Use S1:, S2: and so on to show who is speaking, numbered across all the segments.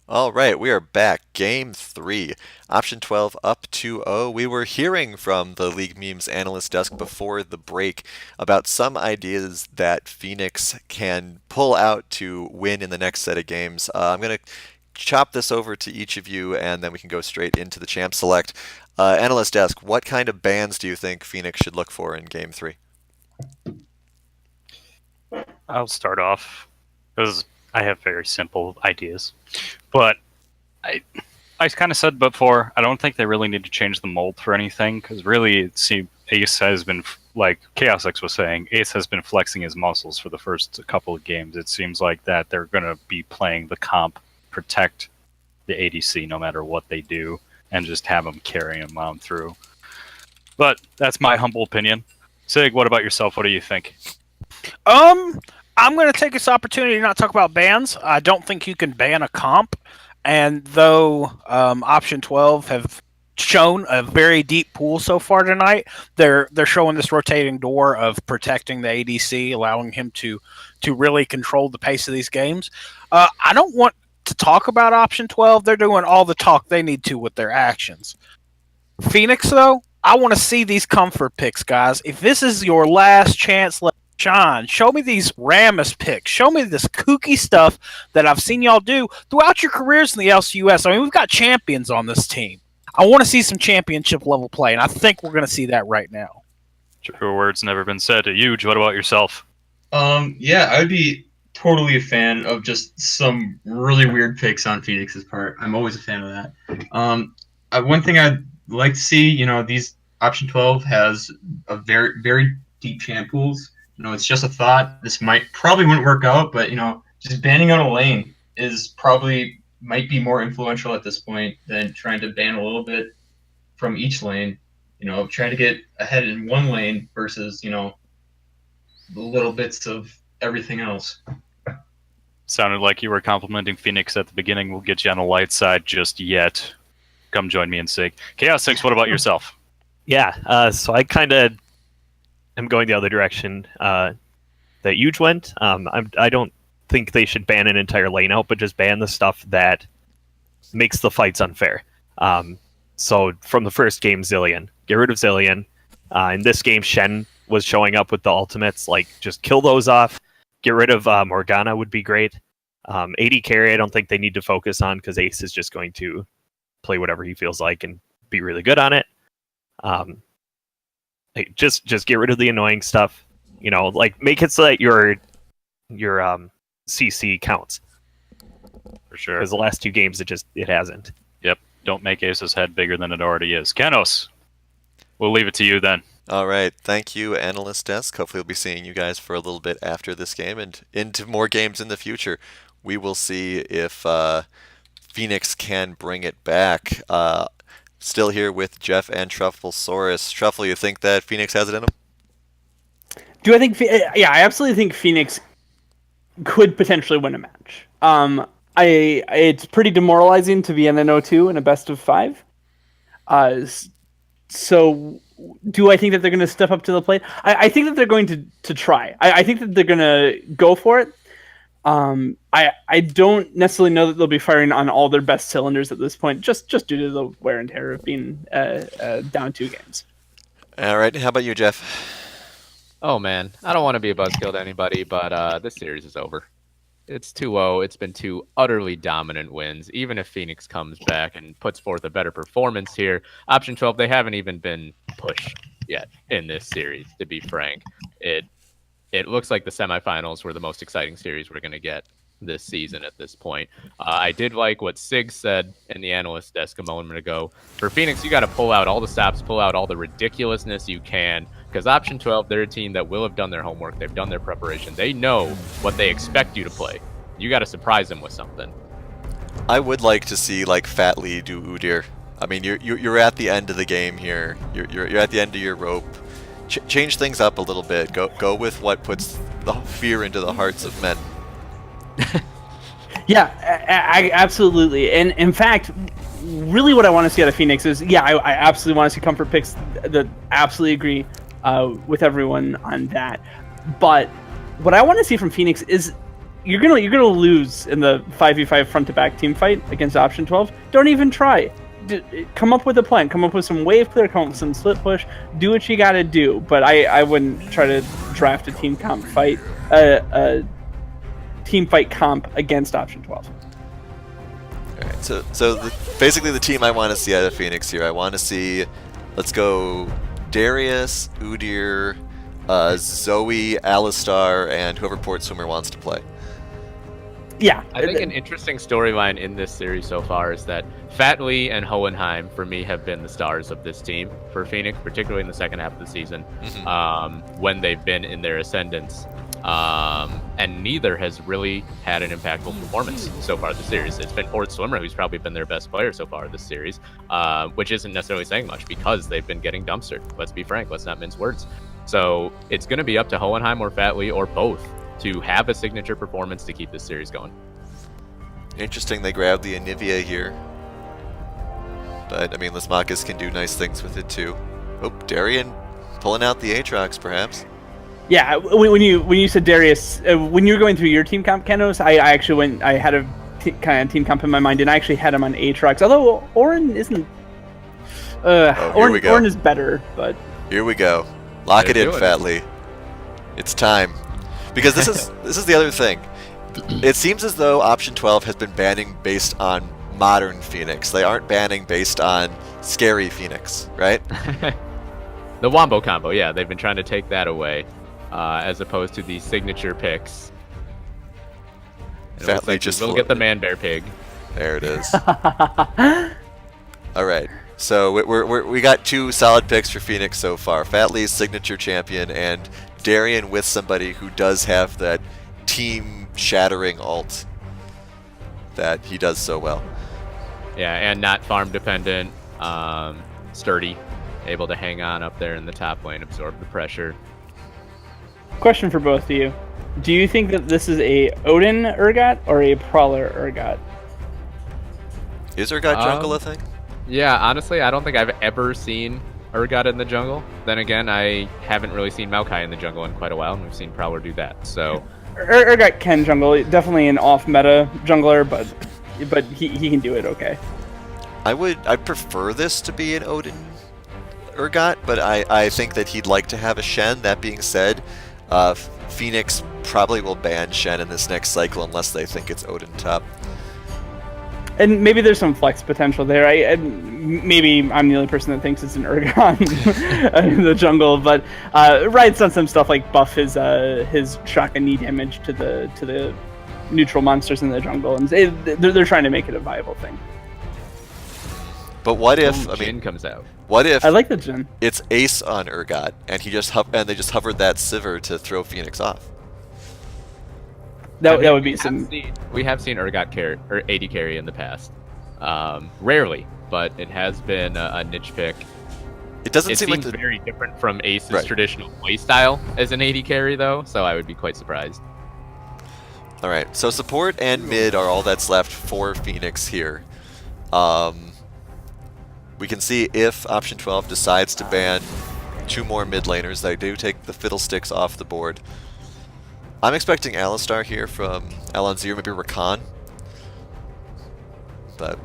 S1: All right, we are back. Game 3. Option 12 up 2-0. We were hearing from the League Memes analyst desk before the break about some ideas that Phoenix can pull out to win in the next set of games. I'm going to chop this over to each of you, and then we can go straight into the champ select. Analyst desk, what kind of bans do you think Phoenix should look for in Game 3?
S2: I'll start off because I have very simple ideas. But I kind of said before, I don't think they really need to change the mold for anything because really it seems Ace has been, like Chaos X was saying, Ace has been flexing his muscles for the first couple of games. It seems like that they're going to be playing the comp, protect the ADC no matter what they do, and just have them carry him on through. But that's my humble opinion. Sig, what about yourself? What do you think?
S3: I'm going to take this opportunity to not talk about bans. I don't think you can ban a comp. And though Option 12 have shown a very deep pool so far tonight, they're showing this rotating door of protecting the ADC, allowing him to really control the pace of these games. I don't want to talk about Option 12. They're doing all the talk they need to with their actions. Phoenix, though, I want to see these comfort picks, guys. If this is your last chance, Sean, show me these Rammus picks. Show me this kooky stuff that I've seen y'all do throughout your careers in the LCUS. I mean, we've got champions on this team. I want to see some championship level play, and I think we're going to see that right now.
S2: Truer words never been said. Huge. What about yourself?
S4: Yeah, I'd be totally a fan of just some really weird picks on Phoenix's part. I'm always a fan of that. One thing I'd like to see, these Option 12 has a very, very deep champ pools. It's just a thought. This probably wouldn't work out, but just banning out a lane might be more influential at this point than trying to ban a little bit from each lane. Trying to get ahead in one lane versus the little bits of everything else.
S2: Sounded like you were complimenting Phoenix at the beginning. We'll get you on the light side just yet. Come join me in Sig. Chaos 6, what about yourself?
S5: Yeah, so I kind of am going the other direction that Huge went. I don't think they should ban an entire lane out, but just ban the stuff that makes the fights unfair. So from the first game, Zillion. Get rid of Zillion. In this game, Shen was showing up with the ultimates. Just kill those off. Get rid of Morgana would be great. AD carry, I don't think they need to focus on because Ace is just going to play whatever he feels like and be really good on it. Just get rid of the annoying stuff. Make it so that your CC counts.
S2: For sure.
S5: Because the last two games, it hasn't.
S2: Yep. Don't make Ace's head bigger than it already is. Kenos, we'll leave it to you then.
S1: All right, thank you, Analyst Desk. Hopefully we'll be seeing you guys for a little bit after this game and into more games in the future. We will see if Phoenix can bring it back. Still here with Jeff and Trufflesaurus. Truffle, you think that Phoenix has it in them?
S6: Do I think? Yeah, I absolutely think Phoenix could potentially win a match. It's pretty demoralizing to be in an 0-2 in a best of 5. So, do I think that they're going to step up to the plate? I think that they're going to try. I think that they're going to go for it. I don't necessarily know that they'll be firing on all their best cylinders at this point, just due to the wear and tear of being down 2 games.
S1: All right, how about you, Jeff?
S7: Oh man, I don't want to be a buzzkill to anybody, but this series is over. It's 2-0. It's been 2 utterly dominant wins. Even if Phoenix comes back and puts forth a better performance here, Option 12, they haven't even been pushed yet in this series, to be frank. It looks like the semifinals were the most exciting series we're going to get this season at this point. I did like what Sig said in the analyst desk a moment ago. For Phoenix, you got to pull out all the stops, pull out all the ridiculousness you can, because Option 12, they're a team that will have done their homework. They've done their preparation. They know what they expect you to play. You got to surprise them with something.
S1: I would like to see Fat Lee do Udyr. I mean, you're at the end of the game here. You're at the end of your rope. Change things up a little bit. Go with what puts the fear into the hearts of men.
S6: Yeah, I absolutely. And in fact, really what I want to see out of Phoenix is, I absolutely want to see comfort picks. That absolutely agree with everyone on that. But what I want to see from Phoenix is, you're gonna lose in the 5v5 front to back team fight against option 12. Don't even try. Come up with a plan. Come up with some wave clear. Come up with some split push. Do what you gotta do. But I wouldn't try to draft a team comp fight, a team fight comp against option 12.
S1: All right, so basically the team I want to see out of Phoenix here, I want to see, let's go Darius, Udyr, Zoe, Alistar, and whoever Port Swimmer wants to play.
S6: Yeah.
S7: I think an interesting storyline in this series so far is that Fatley and Hohenheim, for me, have been the stars of this team for Phoenix, particularly in the second half of the season, when they've been in their ascendance. And neither has really had an impactful performance so far this series. It's been Port Swimmer who's probably been their best player so far this series, which isn't necessarily saying much because they've been getting dumpstered. Let's be frank. Let's not mince words. So it's going to be up to Hohenheim or Fatley or both to have a signature performance to keep this series going.
S1: Interesting they grabbed the Anivia here. But, I mean, Lismakis can do nice things with it, too. Oh, Darien pulling out the Aatrox, perhaps.
S6: Yeah, when you said Darius, when you were going through your team comp, Kenos, I had a kind of team comp in my mind, and I actually had him on Aatrox. Although Orin isn't. Orin is better, but.
S1: Here we go. Lock it in, Fatley. It's time. Because this is the other thing. It seems as though Option 12 has been banning based on modern Phoenix. They aren't banning based on scary Phoenix, right?
S7: The Wombo combo, yeah, they've been trying to take that away, as opposed to the signature picks.
S1: Fatley just
S7: will get the man bear pig.
S1: There it is. All right. So we got two solid picks for Phoenix so far. Fatley's signature champion and Darien with somebody who does have that team-shattering ult that he does so well.
S7: Yeah, and not farm dependent, sturdy, able to hang on up there in the top lane, absorb the pressure.
S6: Question for both of you. Do you think that this is a Odin Urgot or a Prowler Urgot?
S1: Is Urgot jungle a thing?
S7: Yeah, honestly, I don't think I've ever seen Urgot in the jungle. Then again, I haven't really seen Maokai in the jungle in quite a while, and we've seen Prowler do that. So
S6: Urgot can jungle, definitely an off-meta jungler, but he can do it okay.
S1: I'd prefer this to be an Odin Urgot, but I think that he'd like to have a Shen. That being said, Phoenix probably will ban Shen in this next cycle unless they think it's Odin top.
S6: And maybe there's some flex potential there. Maybe I'm the only person that thinks it's an Urgot in the jungle, but Riot's done some stuff like buff his shotgun knee damage to the neutral monsters in the jungle, and they're trying to make it a viable thing.
S1: But what if
S7: Jhin comes out?
S1: What if
S6: I like the Jhin.
S1: It's Ace on Urgot, and he just they just hovered that Sivir to throw Phoenix off?
S6: That would be some.
S7: We have seen Urgot carry or AD carry in the past. Rarely, but it has been a niche pick.
S1: It doesn't seem like
S7: very different from Ace's traditional playstyle as an AD carry, though. So I would be quite surprised.
S1: All right, so support and mid are all that's left for Phoenix here. We can see if Option 12 decides to ban two more mid laners. They do take the Fiddlesticks off the board. I'm expecting Alistar here from Alonzir, maybe Rakan. But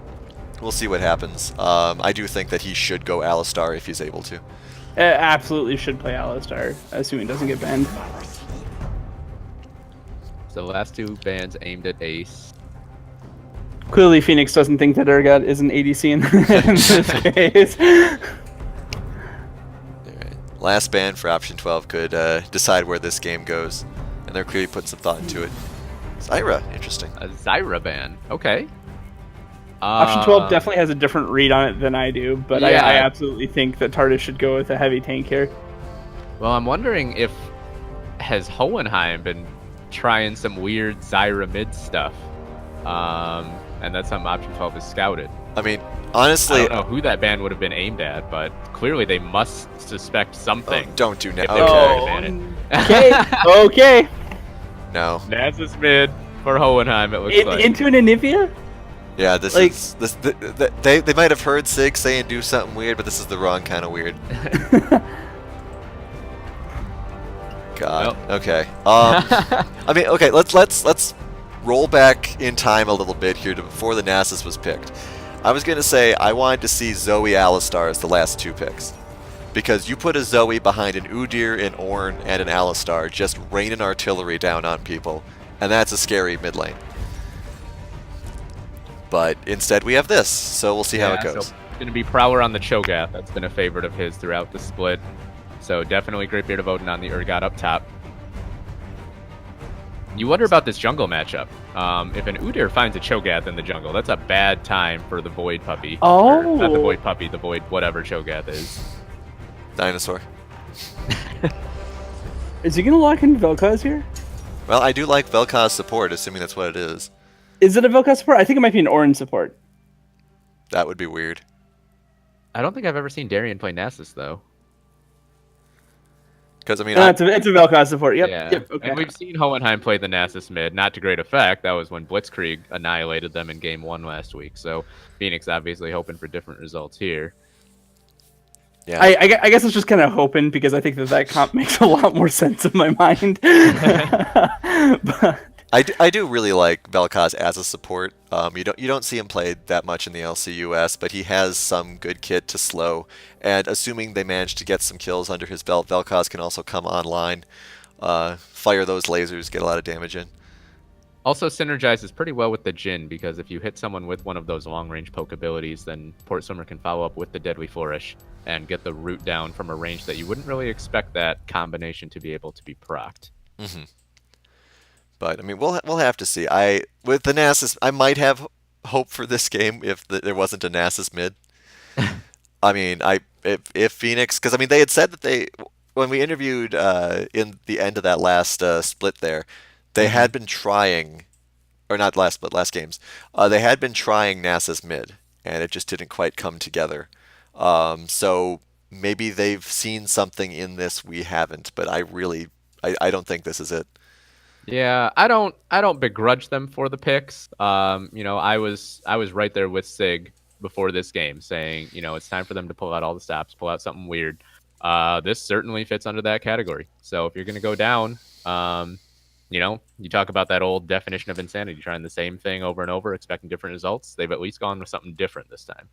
S1: we'll see what happens. I do think that he should go Alistar if he's able to.
S6: Absolutely should play Alistar, assuming it doesn't get banned.
S7: So the last two bans aimed at Ace.
S6: Clearly, Phoenix doesn't think that Urgot is an ADC in this case.
S1: Alright. Last ban for Option 12 could decide where this game goes. And they're clearly putting some thought into it. Zyra, interesting.
S7: A Zyra ban. Okay.
S6: Option 12 definitely has a different read on it than I do, but
S7: yeah.
S6: I absolutely think that TARDIS should go with a heavy tank here.
S7: Well, I'm wondering if has Hohenheim been trying some weird Zyra mid stuff, and that's something Option 12 has scouted.
S1: I mean, honestly,
S7: I don't know who that ban would have been aimed at, but clearly they must suspect something.
S1: Oh, don't do now.
S7: If they were
S1: Okay.
S7: to ban it.
S6: Okay, okay.
S1: No.
S7: Nasus mid for Hohenheim, it looks like.
S6: Into an Anivia?
S1: Yeah, this is they might have heard Sig saying do something weird, but this is the wrong kind of weird. God.
S7: Well.
S1: Okay. I mean, okay. Let's roll back in time a little bit here to before the Nasus was picked. I was going to say I wanted to see Zoe Alistar as the last 2 picks. Because you put a Zoe behind an Udyr, an Ornn, and an Alistar, just raining artillery down on people, and that's a scary mid lane. But instead we have this, so we'll see how it goes.
S7: So it's going to be Prowler on the Cho'Gath. That's been a favorite of his throughout the split. So definitely Greatbeard of Odin on the Urgot up top. You wonder about this jungle matchup. If an Udyr finds a Cho'Gath in the jungle, that's a bad time for the Void Puppy.
S6: Oh.
S7: Or not the Void Puppy, the Void whatever Cho'Gath is.
S1: Dinosaur.
S6: Is he going to lock in Vel'Koz here?
S1: Well, I do like Vel'Koz support, assuming that's what it is.
S6: Is it a Vel'Koz support? I think it might be an Ornn support.
S1: That would be weird.
S7: I don't think I've ever seen Darian play Nasus, though.
S1: Because, I mean,
S6: No, it's a Vel'Koz support. Yep.
S7: Yeah.
S6: Yep. Okay.
S7: And we've seen Hohenheim play the Nasus mid, not to great effect. That was when Blitzkrieg annihilated them in Game 1 last week. So Phoenix obviously hoping for different results here.
S1: yeah.
S6: I guess I was just kind of hoping because I think that comp makes a lot more sense in my mind. But
S1: I do really like Vel'Koz as a support. You don't see him play that much in the LCUS, but he has some good kit to slow. And assuming they manage to get some kills under his belt, Vel'Koz can also come online, fire those lasers, get a lot of damage in.
S7: Also synergizes pretty well with the Jhin, because if you hit someone with one of those long-range poke abilities, then Port Swimmer can follow up with the Deadly Flourish and get the root down from a range that you wouldn't really expect that combination to be able to be procced.
S1: Mm-hmm. But I mean, we'll have to see. With the Nasus, I might have hope for this game if there wasn't a Nasus mid. I mean, if Phoenix, because I mean they had said that when we interviewed in the end of that last split there, they had been trying, or not last split, last games, they had been trying Nasus mid, and it just didn't quite come together. So maybe they've seen something in this we haven't, but I don't think this is it.
S7: Yeah, I don't begrudge them for the picks. I was right there with Sig before this game, saying, it's time for them to pull out all the stops, pull out something weird. This certainly fits under that category. So if you're gonna go down, you talk about that old definition of insanity, trying the same thing over and over, expecting different results. They've at least gone with something different this time.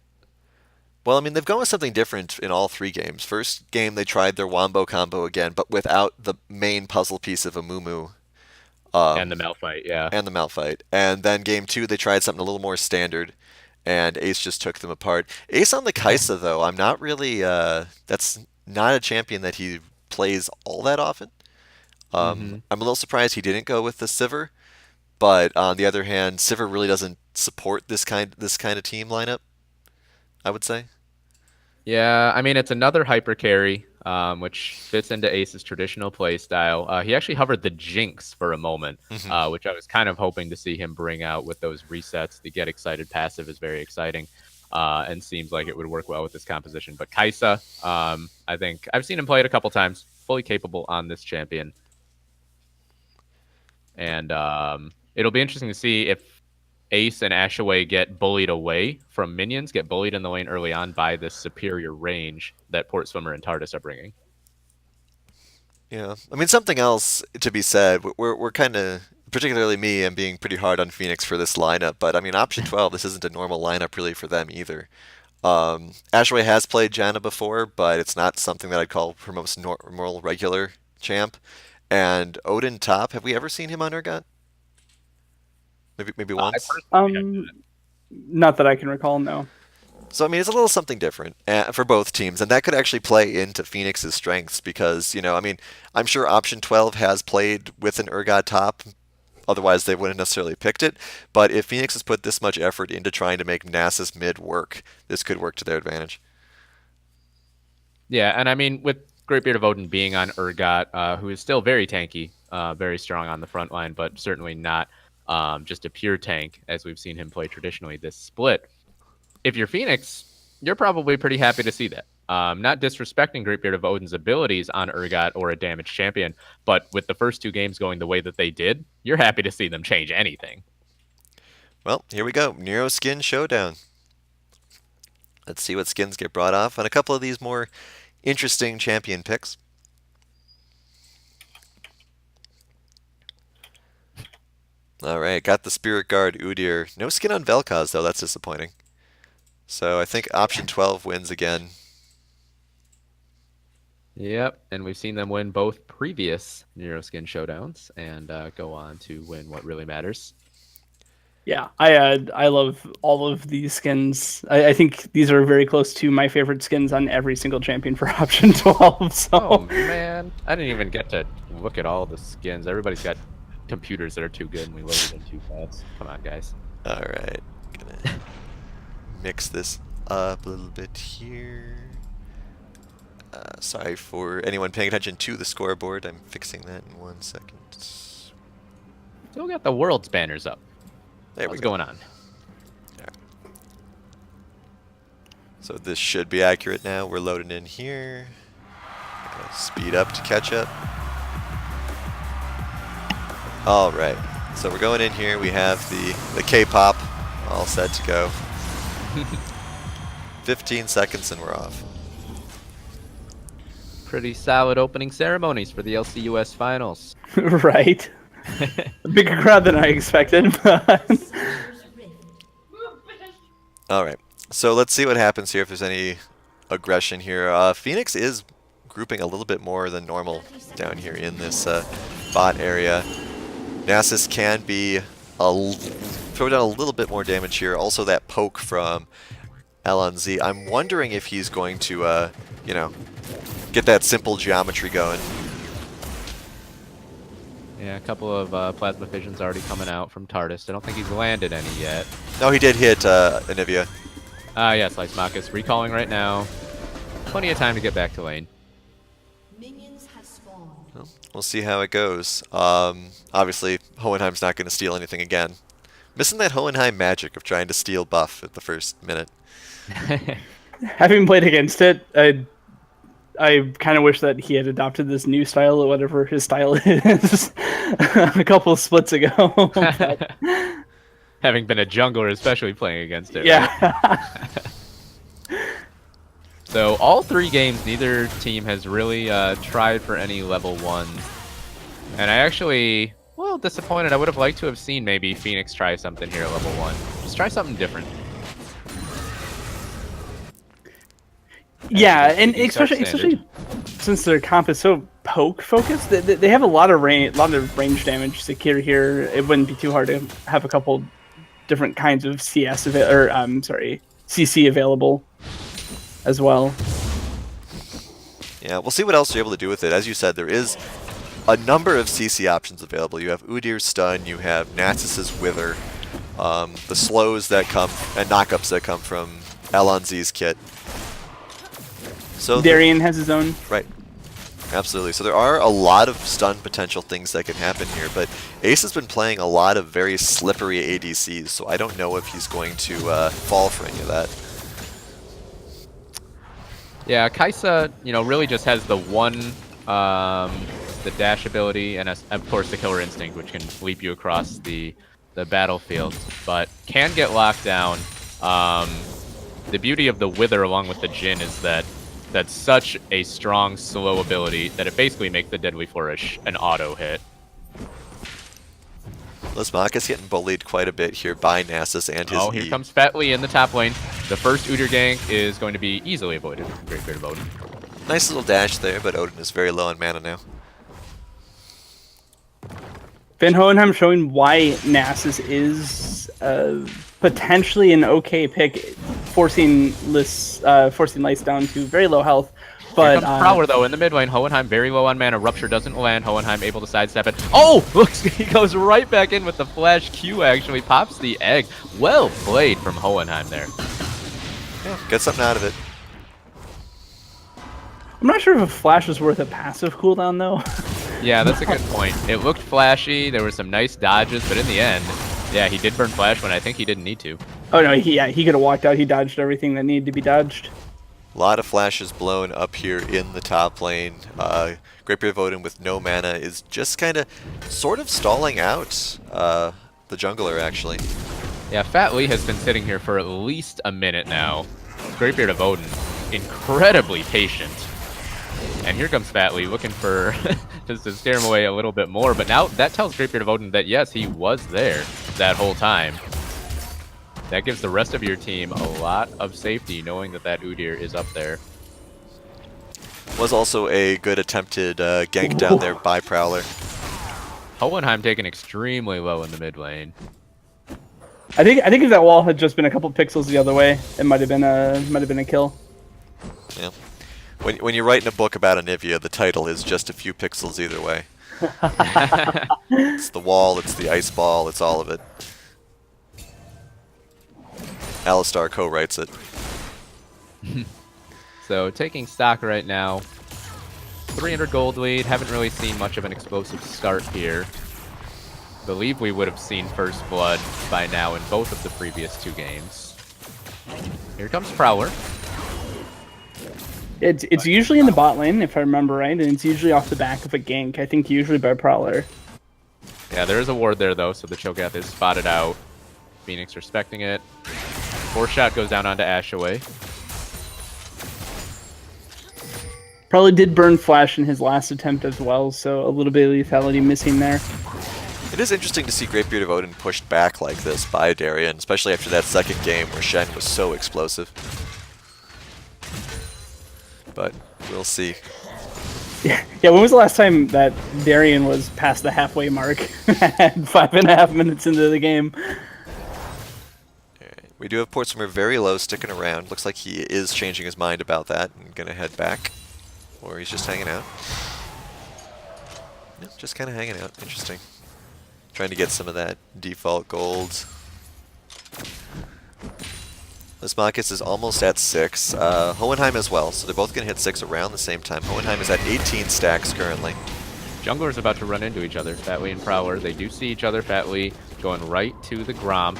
S1: Well, I mean, they've gone with something different in all 3 games. First game, they tried their Wombo combo again, but without the main puzzle piece of a Mumu.
S7: And the Malphite, yeah.
S1: And the Malphite. And then game 2, they tried something a little more standard, and Ace just took them apart. Ace on the Kaisa, though, I'm not really... that's not a champion that he plays all that often. I'm a little surprised he didn't go with the Sivir, but on the other hand, Sivir really doesn't support this kind of team lineup, I would say.
S7: Yeah, I mean, it's another hyper carry, which fits into Ace's traditional play style. He actually hovered the Jinx for a moment, which I was kind of hoping to see him bring out with those resets. The Get Excited passive is very exciting, and seems like it would work well with this composition. But Kaisa, I think I've seen him play it a couple times, fully capable on this champion. And it'll be interesting to see if Ace and Ashaway get bullied away from minions, get bullied in the lane early on by this superior range that Port Swimmer and TARDIS are bringing.
S1: Yeah, I mean, something else to be said. We're kind of, particularly me, I'm being pretty hard on Phoenix for this lineup. But I mean, option 12, this isn't a normal lineup really for them either. Ashaway has played Janna before, but it's not something that I'd call her most normal regular champ. And Odin top, have we ever seen him on Urgot? Maybe once.
S6: Not that I can recall. No.
S1: So I mean, it's a little something different for both teams, and that could actually play into Phoenix's strengths because I mean, I'm sure option 12 has played with an Urgot top. Otherwise, they wouldn't necessarily picked it. But if Phoenix has put this much effort into trying to make Nasus mid work, this could work to their advantage.
S7: Yeah, and I mean, with Greatbeard of Odin being on Urgot, who is still very tanky, very strong on the front line, but certainly not just a pure tank, as we've seen him play traditionally this split. If you're Phoenix, you're probably pretty happy to see that. Not disrespecting Greatbeard of Odin's abilities on Urgot or a damaged champion, but with the first 2 games going the way that they did, you're happy to see them change anything.
S1: Well, here we go. Nero Skin Showdown. Let's see what skins get brought off on a couple of these more interesting champion picks. Alright, got the Spirit Guard Udyr. No skin on Vel'Koz, though. That's disappointing. So I think option 12 wins again.
S7: Yep, and we've seen them win both previous Neuroskin showdowns and go on to win what really matters.
S6: Yeah, I love all of these skins. I think these are very close to my favorite skins on every single champion for option 12. So.
S7: Oh man, I didn't even get to look at all the skins. Everybody's got computers that are too good and we loaded in too fast. Come on, guys.
S1: Alright, gonna mix this up a little bit here. Sorry for anyone paying attention to the scoreboard. I'm fixing that in 1 second.
S7: Still got the world's banners up.
S1: There
S7: What's
S1: we go.
S7: going on?
S1: So this should be accurate now. We're loading in here. Gonna speed up to catch up. All right. So we're going in here. We have the K-pop all set to go. 15 seconds and we're off.
S7: Pretty solid opening ceremonies for the LCUS finals.
S6: Right. A bigger crowd than I expected. But
S1: All right. So let's see what happens here if there's any aggression here. Phoenix is grouping a little bit more than normal down here in this bot area. Nasus can be throw down a little bit more damage here. Also that poke from LNZ. I'm wondering if he's going to, you know, get that simple geometry going.
S7: Yeah, a couple of plasma fissions already coming out from TARDIS. I don't think he's landed any yet.
S1: No, he did hit Anivia.
S7: Yeah, Slice Marcus recalling right now. Plenty of time to get back to lane.
S8: Minions have spawned.
S1: Well, we'll see how it goes. Obviously, Hohenheim's not going to steal anything again. Missing that Hohenheim magic of trying to steal buff at the first minute.
S6: having played against it, I kind of wish that he had adopted this new style, or whatever his style is, a couple of splits ago. But,
S7: Having been a jungler, especially playing against it.
S6: yeah.
S7: Right? So all 3 games, neither team has really tried for any level 1. And I actually, well, disappointed. I would have liked to have seen maybe Phoenix try something here at level 1. Just try something different.
S6: Yeah, and
S7: Keep
S6: especially since their comp is so poke focused, they have a lot of range damage secure here. It wouldn't be too hard to have a couple different kinds of CS CC available as well.
S1: Yeah, we'll see what else you're able to do with it. As you said, there is a number of CC options available. You have Udyr's Stun, you have Nasus's Wither, the slows that come, and knockups that come from Alonzi's kit. So
S6: Darien has his own.
S1: Right. Absolutely. So there are a lot of stun potential things that can happen here, but Ace has been playing a lot of very slippery ADCs, so I don't know if he's going to fall for any of that.
S7: Yeah, Kaisa, really just has the one, the dash ability, and of course the Killer Instinct, which can leap you across the battlefield, but can get locked down. The beauty of the Wither along with the Jhin is that that's such a strong slow ability that it basically makes the Deadly Flourish an auto hit.
S1: Lismaka's getting bullied quite a bit here by Nasus and his
S7: Here comes Fat Lee in the top lane. The first Udyr gank is going to be easily avoided. Great bit of Odin.
S1: Nice little dash there, but Odin is very low on mana now.
S6: Van Hohenheim showing why Nasus is potentially an okay pick, forcing Lice down to very low health. But
S7: Here comes Prowler though in the mid lane. Hohenheim very low on mana. Rupture doesn't land. Hohenheim able to sidestep it. Oh, looks he goes right back in with the flash Q. Actually pops the egg. Well played from Hohenheim there.
S1: Yeah, get something out of it.
S6: I'm not sure if a flash is worth a passive cooldown though.
S7: Yeah, that's a good point. It looked flashy. There were some nice dodges, but in the end, yeah, he did burn flash when I think he didn't need to.
S6: Oh no, he could have walked out. He dodged everything that needed to be dodged.
S1: A lot of flashes blown up here in the top lane. Great Beard of Odin with no mana is just kind of sort of stalling out the jungler, actually.
S7: Yeah, Fat Lee has been sitting here for at least a minute now. Great Beard of Odin, incredibly patient. And here comes Fatley looking for just to scare him away a little bit more. But now that tells Greatbeard of Odin that yes, he was there that whole time. That gives the rest of your team a lot of safety, knowing that that Udyr is up there.
S1: Was also a good attempted gank down there by Prowler.
S7: Hohenheim taken extremely low in the mid lane.
S6: I think if that wall had just been a couple pixels the other way, it might have been a kill.
S1: Yeah. When you're writing a book about Anivia, the title is just a few pixels either way. It's the wall, it's the ice ball, it's all of it. Alistar co-writes it.
S7: So taking stock right now. 300 gold lead. Haven't really seen much of an explosive start here. Believe we would have seen first blood by now in both of the previous 2 games. Here comes Prowler.
S6: It's usually in the bot lane, if I remember right, and it's usually off the back of a gank, I think usually by Prowler.
S7: Yeah, there is a ward there, though, so the Cho'Gath is spotted out. Phoenix respecting it. 4-shot goes down onto Ashaway.
S6: Probably did burn Flash in his last attempt as well, so a little bit of lethality missing there.
S1: It is interesting to see Greatbeard of Odin pushed back like this by Darien, especially after that second game where Shen was so explosive. But we'll see.
S6: Yeah, when was the last time that Darien was past the halfway mark at 5.5 minutes into the game?
S1: Alright, we do have Portsmouth very low sticking around. Looks like he is changing his mind about that and gonna head back. Or he's just hanging out. Yeah, just kind of hanging out. Interesting. Trying to get some of that default gold. Lismakis is almost at 6. Hohenheim as well, so they're both going to hit 6 around the same time. Hohenheim is at 18 stacks currently.
S7: Junglers about to run into each other, Fatley and Prowler. They do see each other, Fatley going right to the Grom.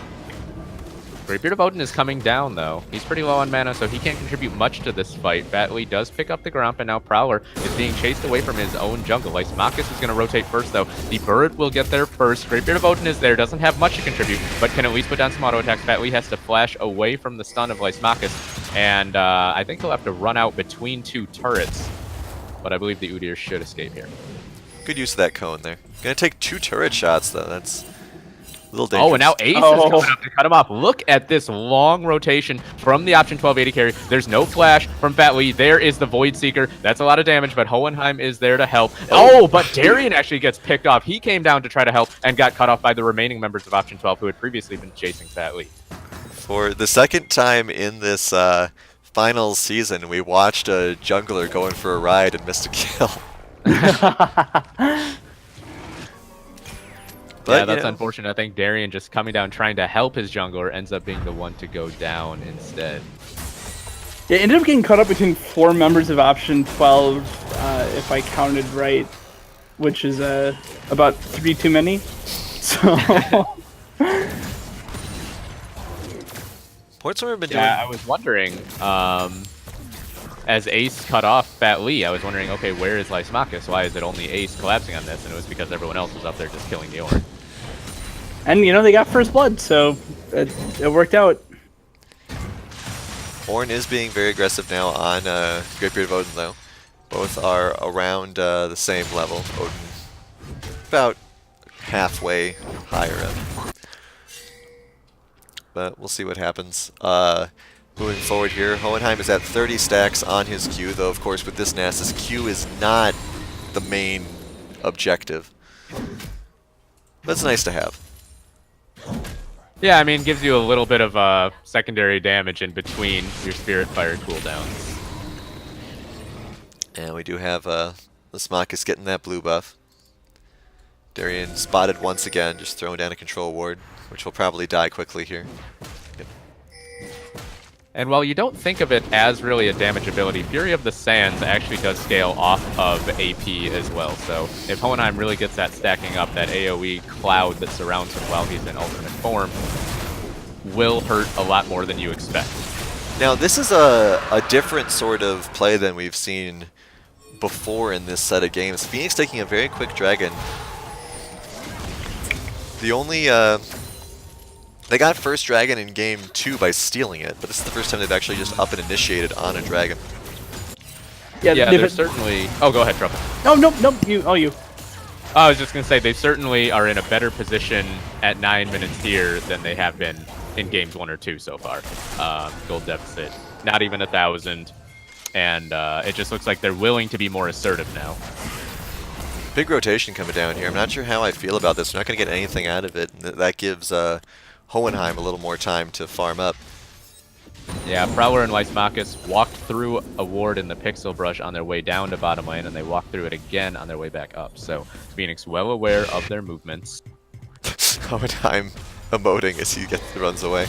S7: Greatbeard of Odin is coming down, though. He's pretty low on mana, so he can't contribute much to this fight. Fatley does pick up the Gromp, and now Prowler is being chased away from his own jungle. Lysimachus is going to rotate first, though. The bird will get there first. Greatbeard of Odin is there, doesn't have much to contribute, but can at least put down some auto attacks. Fatley has to flash away from the stun of Lysimachus, and I think he'll have to run out between 2 turrets, but I believe the Udyr should escape here.
S1: Good use of that cone there. Gonna take 2 turret shots, though. That's a little dangerous.
S7: Oh, and now Ace is coming up to cut him off. Look at this long rotation from the option 12 AD carry. There's no flash from Fatley. There is the Void Seeker. That's a lot of damage, but Hohenheim is there to help. Oh, but Darien actually gets picked off. He came down to try to help and got cut off by the remaining members of option 12 who had previously been chasing Fatley.
S1: For the second time in this finals season, we watched a jungler going for a ride and missed a kill. But,
S7: yeah, that's unfortunate. I think Darien just coming down trying to help his jungler ends up being the one to go down instead.
S6: Yeah, it ended up getting caught up between 4 members of option 12, if I counted right, which is about 3 too many. So
S1: Portsmouth have been doing...
S7: Yeah, I was wondering, as Ace cut off Fatley, I was wondering, okay, where is Lysimachus? Why is it only Ace collapsing on this? And it was because everyone else was up there just killing the Ornn.
S6: and you know they got first blood, so it worked out.
S1: Ornn is being very aggressive now on Greatbeard of Odin, though. Both are around the same level. Odin about halfway higher up. But we'll see what happens. Moving forward here, Hohenheim is at 30 stacks on his Q, though of course with this Nasus, Q is not the main objective. But it's nice to have.
S7: Yeah, I mean, gives you a little bit of secondary damage in between your Spirit Fire cooldowns.
S1: And we do have Lismakis getting that blue buff. Darien spotted once again, just throwing down a control ward, which will probably die quickly here. Yep.
S7: And while you don't think of it as really a damage ability, Fury of the Sands actually does scale off of AP as well. So if Hohenheim really gets that stacking up, that AoE cloud that surrounds him while he's in ultimate form will hurt a lot more than you expect.
S1: Now this is a different sort of play than we've seen before in this set of games. Phoenix taking a very quick dragon. The only they got first dragon in game 2 by stealing it, but this is the first time they've actually just up and initiated on a dragon.
S5: Yeah,
S6: they've-
S5: they're certainly. Oh, go ahead, Trouble.
S6: No, no. You.
S5: I was just gonna say they certainly are in a better position at 9 minutes here than they have been in games 1 or 2 so far. Gold deficit, not even 1,000, and it just looks like they're willing to be more assertive now.
S1: Big rotation coming down here. I'm not sure how I feel about this. We're not going to get anything out of it. That gives Hohenheim a little more time to farm up.
S7: Yeah, Prowler and Lysimachus walked through a ward in the Pixel Brush on their way down to bottom lane, and they walked through it again on their way back up. So Phoenix well aware of their movements.
S1: Hohenheim emoting as he runs away.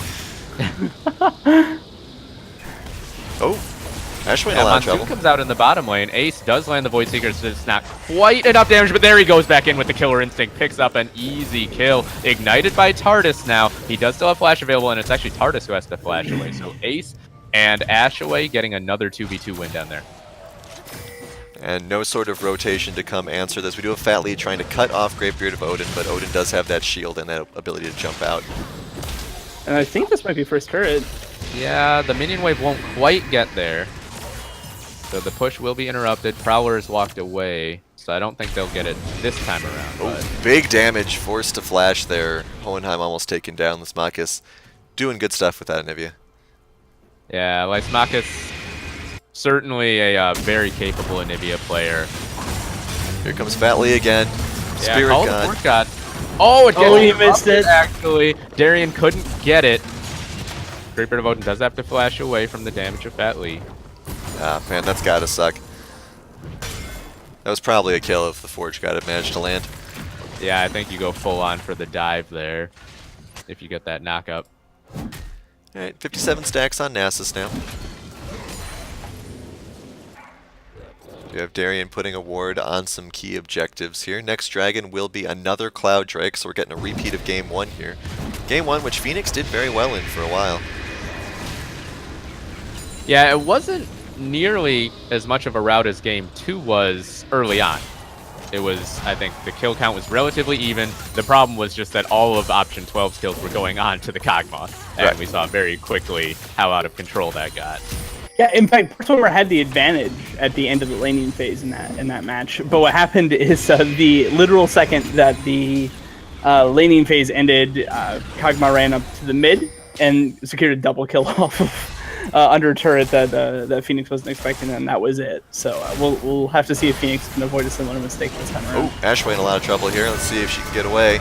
S1: Oh, Ashway in a lot of trouble.
S7: Monsoon comes out in the bottom lane. Ace does land the Void Seeker, so it's not quite enough damage, but there he goes back in with the Killer Instinct, picks up an easy kill. Ignited by Tardis now. He does still have Flash available, and it's actually Tardis who has to flash away. So Ace and Ashaway getting another 2v2 win down there.
S1: And no sort of rotation to come answer this. We do have Fat Lee trying to cut off Greatbeard of Odin, but Odin does have that shield and that ability to jump out.
S6: And I think this might be first turret.
S7: Yeah, the minion wave won't quite get there. So the push will be interrupted. Prowler has walked away, so I don't think they'll get it this time around. But
S1: Big damage, forced to flash there. Hohenheim almost taken down. Lysimachus doing good stuff with that, Anivia.
S7: yeah, Lysimachus, certainly a very capable Anivia player.
S1: Here comes Fat Lee again.
S7: Yeah,
S1: Spirit
S7: call the
S1: Gun.
S7: Force God. Oh, it gets
S6: Oh, he
S7: interrupted,
S6: missed it.
S7: Actually, Darian couldn't get it. Greatbeard of Odin does have to flash away from the damage of Fat Lee.
S1: Ah, man, that's gotta suck. That was probably a kill if the Forge God had managed to land.
S7: Yeah, I think you go full on for the dive there if you get that knock up.
S1: Alright, 57 stacks on Nasus now. We have Darian putting a ward on some key objectives here. Next dragon will be another Cloud Drake, so we're getting a repeat of Game 1 here. Game 1, which Phoenix did very well in for a while.
S7: Yeah, it wasn't nearly as much of a rout as Game 2 was early on. It was, I think, the kill count was relatively even. The problem was just that all of Option 12's kills were going on to the Kog'Maw, and
S1: Right.
S7: we saw very quickly how out of control that got.
S6: Yeah, in fact, Portsmouth had the advantage at the end of the laning phase in that match. But what happened is the literal second that the laning phase ended, Kog'Maw ran up to the mid and secured a double kill off of under a turret that Phoenix wasn't expecting, and that was it. So we'll have to see if Phoenix can avoid a similar mistake this time around.
S1: Oh, Ashway in a lot of trouble here. Let's see if she can get away.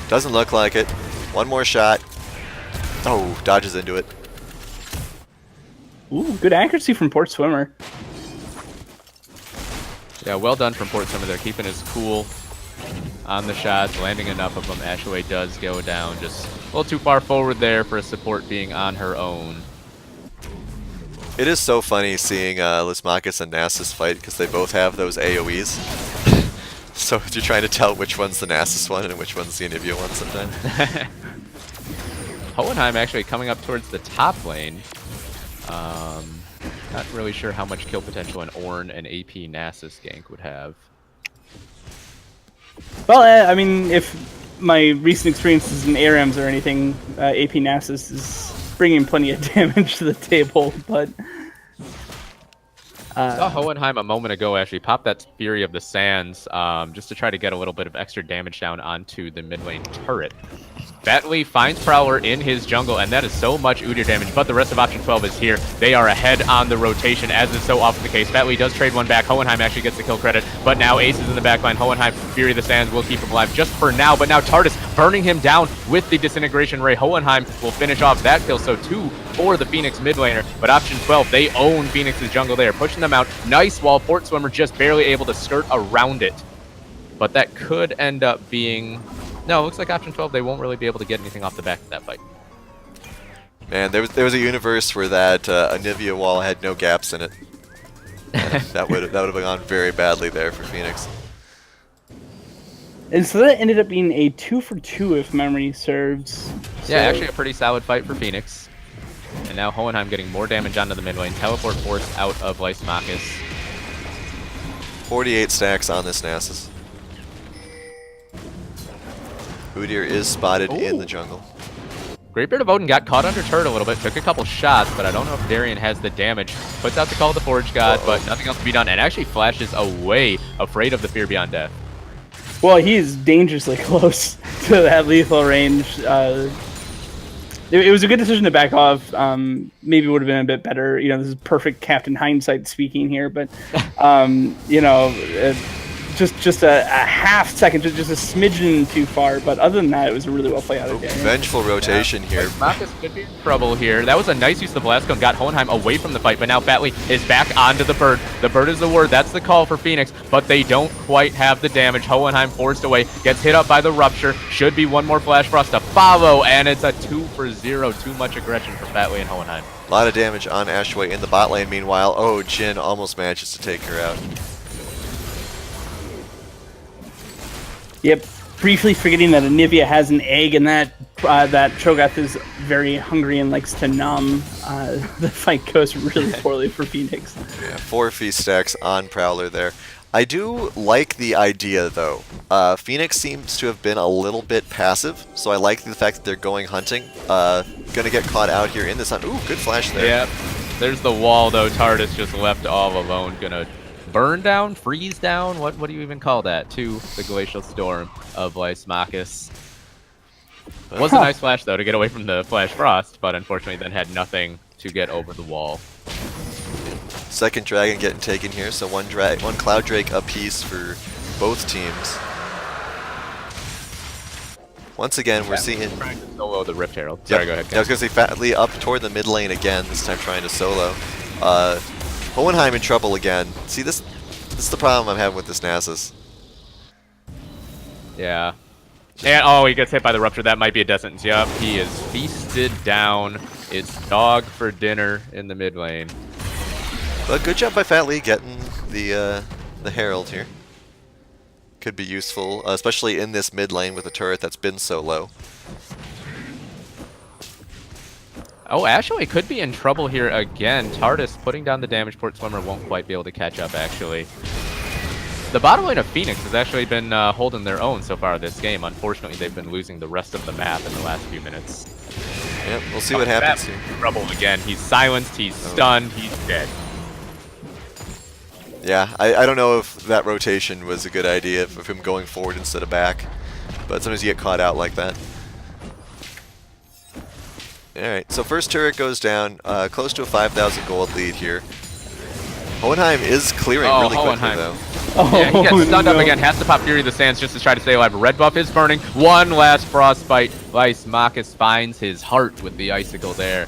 S1: Doesn't look like it. One more shot. Oh, dodges into it.
S6: Ooh, good accuracy from Port Swimmer.
S7: Yeah, well done from Port Summer there, keeping his cool on the shots, landing enough of them. Ashaway does go down, just a little too far forward there for a support being on her own.
S1: It is so funny seeing Lysimachus and Nasus fight because they both have those AoEs. So you're trying to tell which one's the Nasus one and which one's the Anivia one sometimes.
S7: Hohenheim actually coming up towards the top lane. Not really sure how much kill potential an Ornn and AP Nasus gank would have.
S6: Well, I mean, if my recent experiences in ARAMs or anything, AP Nasus is bringing plenty of damage to the table, but...
S7: Saw Hohenheim a moment ago actually pop that Fury of the Sands just to try to get a little bit of extra damage down onto the mid lane turret. Batley finds Prowler in his jungle, and that is so much Udyr damage, but the rest of Option 12 is here. They are ahead on the rotation, as is so often the case. Batley does trade one back. Hohenheim actually gets the kill credit, but now Ace is in the backline. Hohenheim, Fury of the Sands will keep him alive just for now, but now Tardis burning him down with the Disintegration Ray. Hohenheim will finish off that kill, so 2 for the Phoenix mid laner, but Option 12, they own Phoenix's jungle. They are pushing them out. Nice wall. Port Swimmer just barely able to skirt around it, but that could end up being... No, it looks like Option 12, they won't really be able to get anything off the back of that fight.
S1: Man, there was a universe where that Anivia wall had no gaps in it. that would have gone very badly there for Phoenix.
S6: And so that ended up being a 2-for-2 if memory serves.
S7: Yeah, actually a pretty solid fight for Phoenix. And now Hohenheim getting more damage onto the mid lane. Teleport force out of Lysimachus.
S1: 48 stacks on this Nasus. Udyr is spotted in the jungle.
S7: Greatbeard of Odin got caught under turret a little bit, took a couple shots, but I don't know if Darian has the damage. Puts out the Call of the Forge God, but nothing else to be done, and actually flashes away, afraid of the Fear Beyond Death.
S6: Well, he's dangerously close to that lethal range. It was a good decision to back off. Maybe would have been a bit better. You know, this is perfect Captain Hindsight speaking here, but you know, just a half second, just a smidgen too far. But other than that, it was a really well played out of Darian.
S1: Vengeful rotation here.
S7: Marcus could be in trouble here. That was a nice use of the Blast Gun, got Hohenheim away from the fight, but now Batley is back onto the bird. The bird is the word, that's the call for Phoenix, but they don't quite have the damage. Hohenheim forced away, gets hit up by the Rupture. Should be one more Flash Frost to follow, and it's a 2-for-0. Too much aggression from Batley and Hohenheim.
S1: A lot of damage on Ashway in the bot lane. Meanwhile, oh, Jin almost manages to take her out.
S6: Yep. Briefly forgetting that Anivia has an egg, and that Cho'Gath is very hungry and likes to numb. The fight goes really poorly for Phoenix.
S1: Yeah, 4 feast stacks on Prowler there. I do like the idea, though. Phoenix seems to have been a little bit passive, so I like the fact that they're going hunting. Gonna get caught out here in this hunt. Ooh, good flash there.
S7: Yeah, there's the wall, though. Tardis just left all alone. Gonna burn down, freeze down, what do you even call that, to the Glacial Storm of Lysmachus. Was a nice flash, though, to get away from the Flash Frost, but unfortunately then had nothing to get over the wall.
S1: Second dragon getting taken here, so one Cloud Drake apiece for both teams. Once again, we're seeing...
S7: Trying to solo the Rift Herald. Sorry, go ahead.
S1: Yeah, I was going to say Fatley up toward the mid lane again, this time trying to solo. Hohenheim in trouble again. See, this is the problem I'm having with this Nasus.
S7: Yeah. And, oh, he gets hit by the Rupture. That might be a death sentence. Yup, he is feasted down. It's dog for dinner in the mid lane.
S1: But good job by Fatley getting the Herald here. Could be useful, especially in this mid lane with a turret that's been so low.
S7: Oh, actually, could be in trouble here again. Tardis putting down the damage. Port Swimmer won't quite be able to catch up, actually. The bottom lane of Phoenix has actually been holding their own so far this game. Unfortunately, they've been losing the rest of the map in the last few minutes.
S1: Yep, we'll see what happens here.
S7: Trouble again. He's silenced, he's stunned, he's dead.
S1: Yeah, I don't know if that rotation was a good idea of him going forward instead of back. But sometimes you get caught out like that. Alright, so first turret goes down, close to a 5,000 gold lead here. Hohenheim is clearing really quickly, though.
S7: Yeah, he gets stunned up again, has to pop Fury of the Sands just to try to stay alive. Red buff is burning. One last Frostbite. Lysmachus finds his heart with the Icicle there.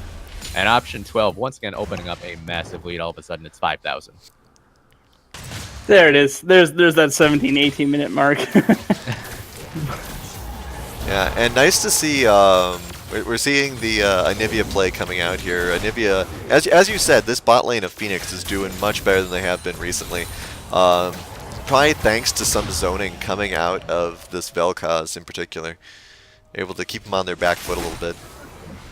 S7: And option 12, once again opening up a massive lead. All of a sudden, it's 5,000.
S6: There it is. There's that 17, 18 minute mark.
S1: Yeah, and nice to see, we're seeing the Anivia play coming out here. Anivia, as you said, this bot lane of Phoenix is doing much better than they have been recently. Probably thanks to some zoning coming out of this Vel'Koz in particular. Able to keep them on their back foot a little bit.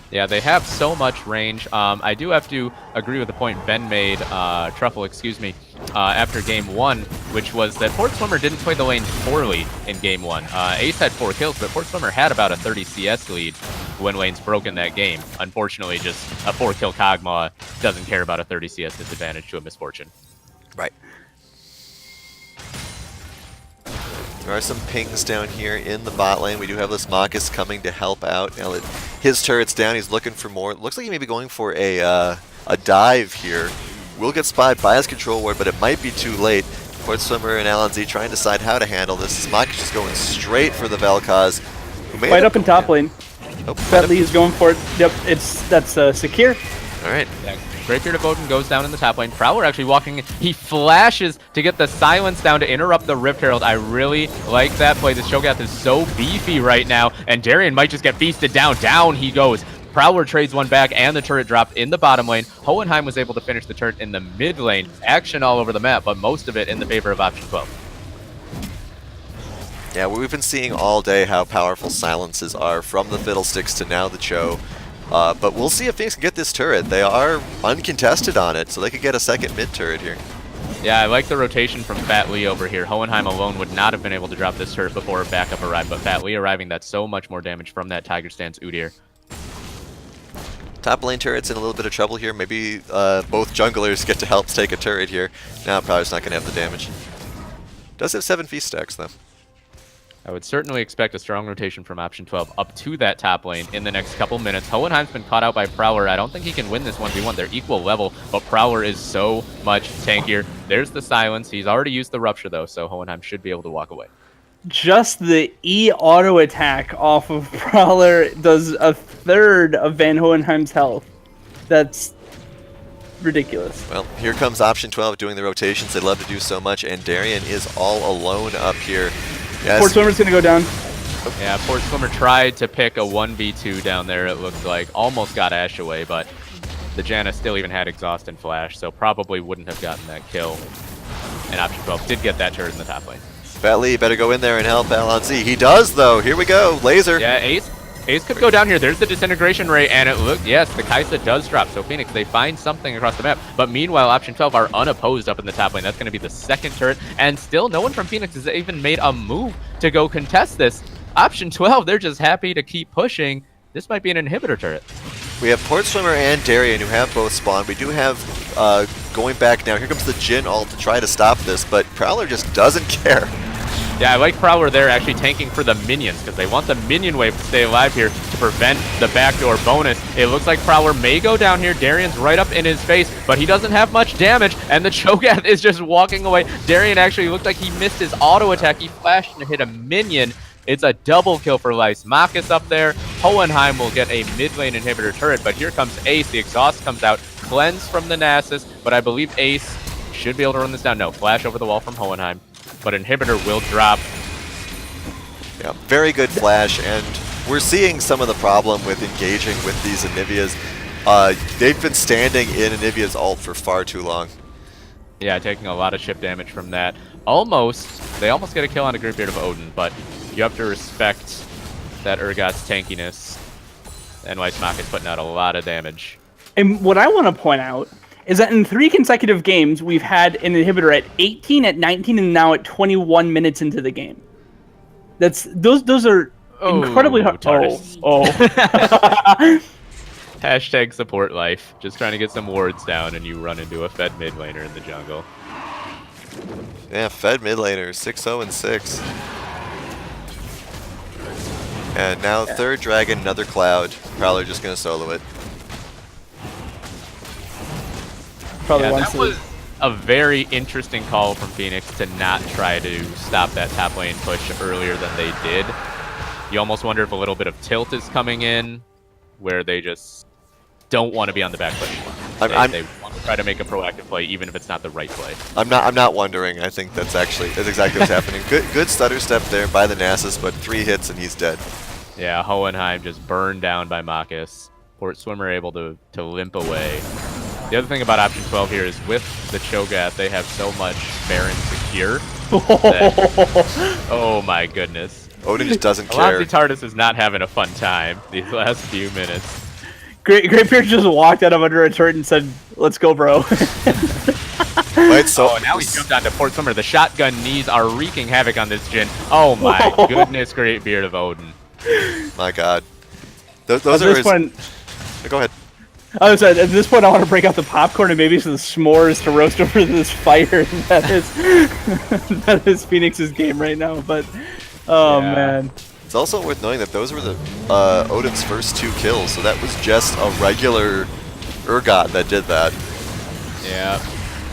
S7: Yeah, they have so much range. I do have to agree with the point Ben made, Truffle, excuse me, after Game 1, which was that Port Swimmer didn't play the lane poorly in Game 1. Ace had 4 kills, but Port Swimmer had about a 30 CS lead when lanes broke in that game. Unfortunately, just a 4-kill Kog'Maw doesn't care about a 30 CS disadvantage to a Misfortune.
S1: Right. There are some pings down here in the bot lane. We do have Lysmachus coming to help out. Now that his turret's down, he's looking for more. Looks like he may be going for a dive here. Will get spotted by his control ward, but it might be too late. Port Swimmer and LNZ trying to decide how to handle this. Lysmachus just going straight for the Vel'Koz.
S6: Right up in top lane.
S1: Oh,
S6: Fatley is going for it. Yep, that's secure.
S1: All right.
S7: Yeah. Greatbeard of Odin goes down in the top lane. Prowler actually walking in. He flashes to get the silence down to interrupt the Rift Herald. I really like that play. This Cho'Gath is so beefy right now, and Darian might just get feasted down. Down he goes. Prowler trades one back, and the turret dropped in the bottom lane. Hohenheim was able to finish the turret in the mid lane. Action all over the map, but most of it in the favor of option 12.
S1: Yeah, we've been seeing all day how powerful silences are, from the Fiddlesticks to now the Cho. But we'll see if Phoenix can get this turret. They are uncontested on it, so they could get a second mid turret here.
S7: Yeah, I like the rotation from Fat Lee over here. Hohenheim alone would not have been able to drop this turret before backup arrived, but Fat Lee arriving, that's so much more damage from that Tiger Stance Udyr.
S1: Top lane turret's in a little bit of trouble here. Maybe both junglers get to help take a turret here. Now Prowler's not going to have the damage. Does have 7 feast stacks though.
S7: I would certainly expect a strong rotation from option 12 up to that top lane in the next couple minutes. Hohenheim's been caught out by Prowler. I don't think he can win this 1v1. They're equal level, but Prowler is so much tankier. There's the silence. He's already used the rupture though, so Hohenheim should be able to walk away.
S6: Just the E auto attack off of Prowler does a third of Van Hohenheim's health. That's ridiculous.
S1: Well, here comes option 12 doing the rotations. They love to do so much, and Darien is all alone up here. Yes.
S6: Port Swimmer's gonna go down.
S7: Yeah, Port Swimmer tried to pick a 1v2 down there, it looked like. Almost got Ash away, but the Janna still even had Exhaust and Flash, so probably wouldn't have gotten that kill. And option 12 did get that turret in the top lane.
S1: Fat Lee better go in there and help Al-Anzi. He does, though. Here we go. Laser.
S7: Yeah, Ace could go down here. There's the Disintegration Ray, and it looked, yes, the Kaisa does drop. So Phoenix, they find something across the map. But meanwhile, option 12 are unopposed up in the top lane. That's going to be the second turret. And still, no one from Phoenix has even made a move to go contest this. Option 12, they're just happy to keep pushing. This might be an inhibitor turret.
S1: We have Port Swimmer and Darien who have both spawned. We do have, going back now, here comes the Jhin ult to try to stop this, but Prowler just doesn't care.
S7: Yeah, I like Prowler there actually tanking for the minions because they want the minion wave to stay alive here to prevent the backdoor bonus. It looks like Prowler may go down here. Darien's right up in his face, but he doesn't have much damage, and the Cho'Gath is just walking away. Darien actually looked like he missed his auto attack. He flashed and hit a minion. It's a double kill for Lysimachus up there. Hohenheim will get a mid lane inhibitor turret, but here comes Ace. The exhaust comes out, cleanse from the Nasus, but I believe Ace should be able to run this down. No, flash over the wall from Hohenheim. But inhibitor will drop.
S1: Yeah, very good flash, and we're seeing some of the problem with engaging with these Anivias. They've been standing in Anivia's ult for far too long.
S7: Yeah, taking a lot of chip damage from that. They almost get a kill on a Greatbeard of Odin, but you have to respect that Urgot's tankiness. And Lysimachus putting out a lot of damage.
S6: And what I want to point out is that in 3 consecutive games, we've had an inhibitor at 18, at 19, and now at 21 minutes into the game. Those are incredibly hard. Oh.
S7: Hashtag support life. Just trying to get some wards down, and you run into a fed mid laner in the jungle.
S1: Yeah, fed mid laner, 6-0 and 6. And now third dragon, another cloud. Prowler just gonna solo it.
S6: Probably
S7: Yeah, that was a very interesting call from Phoenix to not try to stop that top lane push earlier than they did. You almost wonder if a little bit of tilt is coming in, where they just don't want to be on the back foot anymore. They want to try to make a proactive play, even if it's not the right play.
S1: I'm not wondering. I think that's exactly what's happening. Good stutter step there by the Nasus, but 3 hits and he's dead.
S7: Yeah, Hohenheim just burned down by Makis. Port Swimmer able to limp away. The other thing about option 12 here is with the Cho'Gath, they have so much Baron secure. Oh my goodness.
S1: Odin just doesn't care.
S7: Tardis is not having a fun time these last few minutes.
S6: Greatbeard just walked out of under a turret and said, "Let's go, bro."
S1: Wait, so
S7: now he's jumped onto Port Swimmer. The shotgun knees are wreaking havoc on this Jhin. Oh my goodness, Greatbeard of Odin.
S1: My god. Those are his... Go ahead.
S6: I was at this point, I want to break out the popcorn and maybe some s'mores to roast over this fire that is Phoenix's game right now. But man,
S1: it's also worth knowing that those were the Odin's first 2 kills, so that was just a regular Urgot that did that. Yeah.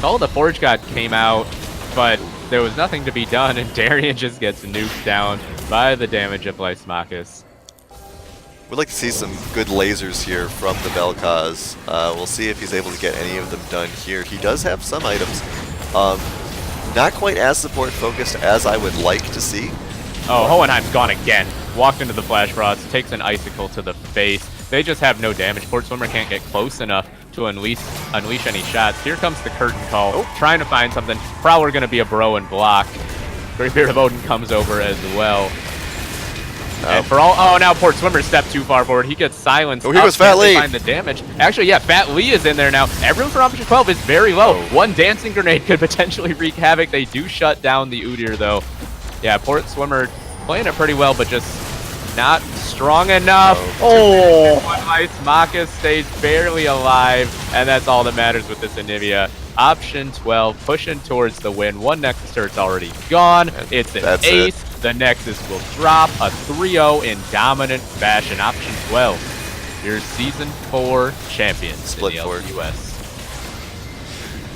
S7: Call of the Forge God came out, but there was nothing to be done, and Darien just gets nuked down by the damage of Lysimachus.
S1: We'd like to see some good lasers here from the Vel'Koz. We'll see if he's able to get any of them done here. He does have some items. Not quite as support focused as I would like to see.
S7: Oh, Hohenheim's gone again. Walked into the Flash Frost, takes an icicle to the face. They just have no damage. Port Swimmer can't get close enough to unleash any shots. Here comes the curtain call, trying to find something. Prowler gonna be a bro and block. Greatbeard of Odin comes over as well. And for all, now Port Swimmer stepped too far forward. He gets silenced.
S1: Oh, here goes Fat Lee.
S7: Find the damage. Actually, yeah, Fat Lee is in there now. Everyone from option 12 is very low. One dancing grenade could potentially wreak havoc. They do shut down the Udyr though. Yeah, Port Swimmer playing it pretty well, but just Not strong enough.
S6: Oh,
S7: Lysimachus stays barely alive, and that's all that matters with this Anivia. Option 12, pushing towards the win. One Nexus turret's already gone. It's an
S1: That's
S7: ace. The Nexus will drop a 3-0 in dominant fashion. Option 12, your Season 4 champions
S1: Split
S7: in the
S1: 4.
S7: LCUS.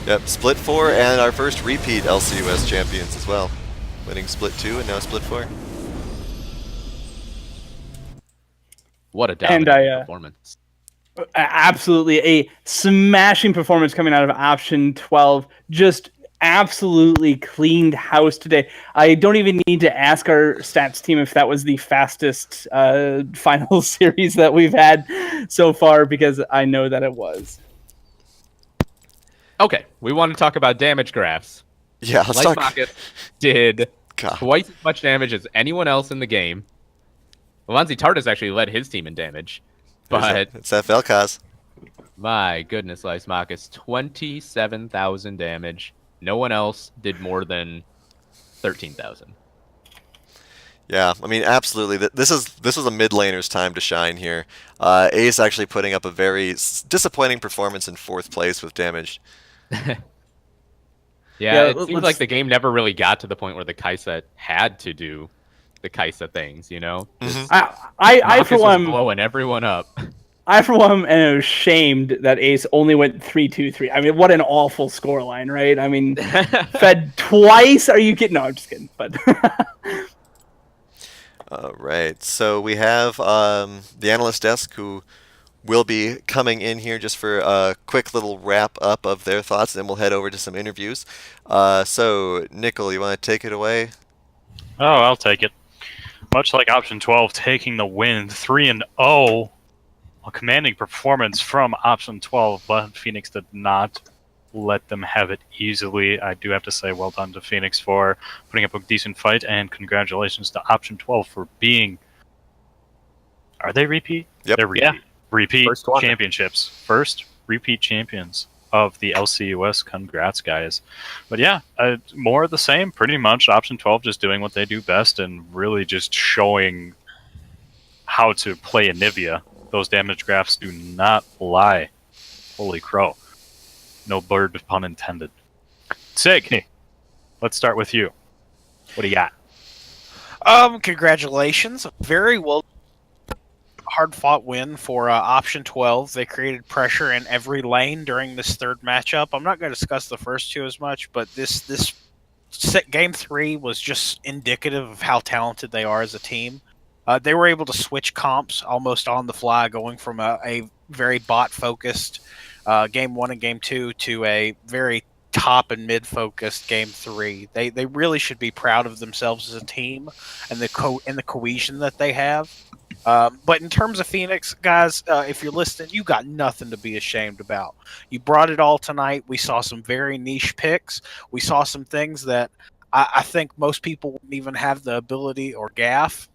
S1: Yep, Split 4 and our first repeat LCUS champions as well. Winning Split 2 and now Split 4.
S7: What a dominant performance.
S6: absolutely a smashing performance coming out of Option 12. Just absolutely cleaned house today. I don't even need to ask our stats team if that was the fastest final series that we've had so far, because I know that it was.
S7: Okay, we want to talk about damage graphs.
S1: Yeah, let's talk.
S7: Lysimachus did
S1: God.
S7: twice as much damage as anyone else in the game. Alonzi Tardis actually led his team in damage. But
S1: It's that Vel'Koz.
S7: my goodness, Lysimachus, 27,000 damage. No one else did more than 13,000.
S1: Yeah, I mean, absolutely. This was a mid laner's time to shine here. Ace actually putting up a very disappointing performance in 4th place with damage.
S7: Yeah, it seems like the game never really got to the point where the Kai'Sa had to do the Kai'Sa things, you know?
S6: I for one
S7: was blowing everyone up.
S6: I for one am ashamed that Ace only went 3-2-3. I mean, what an awful scoreline, right? I mean, fed twice. Are you kidding? No, I'm just kidding. But
S1: All right, so we have the analyst desk who will be coming in here just for a quick little wrap up of their thoughts, and then we'll head over to some interviews. So, Nickel, you want to take it away?
S2: Oh, I'll take it. Much like Option 12 taking the win, 3-0, a commanding performance from Option 12, but Phoenix did not let them have it easily. I do have to say well done to Phoenix for putting up a decent fight, and congratulations to Option 12 for being... Are they repeat?
S1: Yep.
S2: They're repeat.
S5: Yeah.
S2: Repeat
S5: First one.
S2: championships. First repeat champions of the LCUS. Congrats, guys. But yeah, more of the same, pretty much. Option 12 just doing what they do best and really just showing how to play Anivia. Those damage graphs do not lie. Holy crow. No bird pun intended. Sig, let's start with you. What do you got?
S3: Congratulations. Very well hard-fought win for Option 12. They created pressure in every lane during this third matchup. I'm not going to discuss the first two as much, but this game 3 was just indicative of how talented they are as a team. They were able to switch comps almost on the fly, going from a very bot-focused Game 1 and Game 2 to a very top and mid-focused Game 3. They really should be proud of themselves as a team and the cohesion that they have. But in terms of Phoenix, guys, if you're listening, you got nothing to be ashamed about. You brought it all tonight. We saw some very niche picks. We saw some things that I think most people wouldn't even have the ability or gaff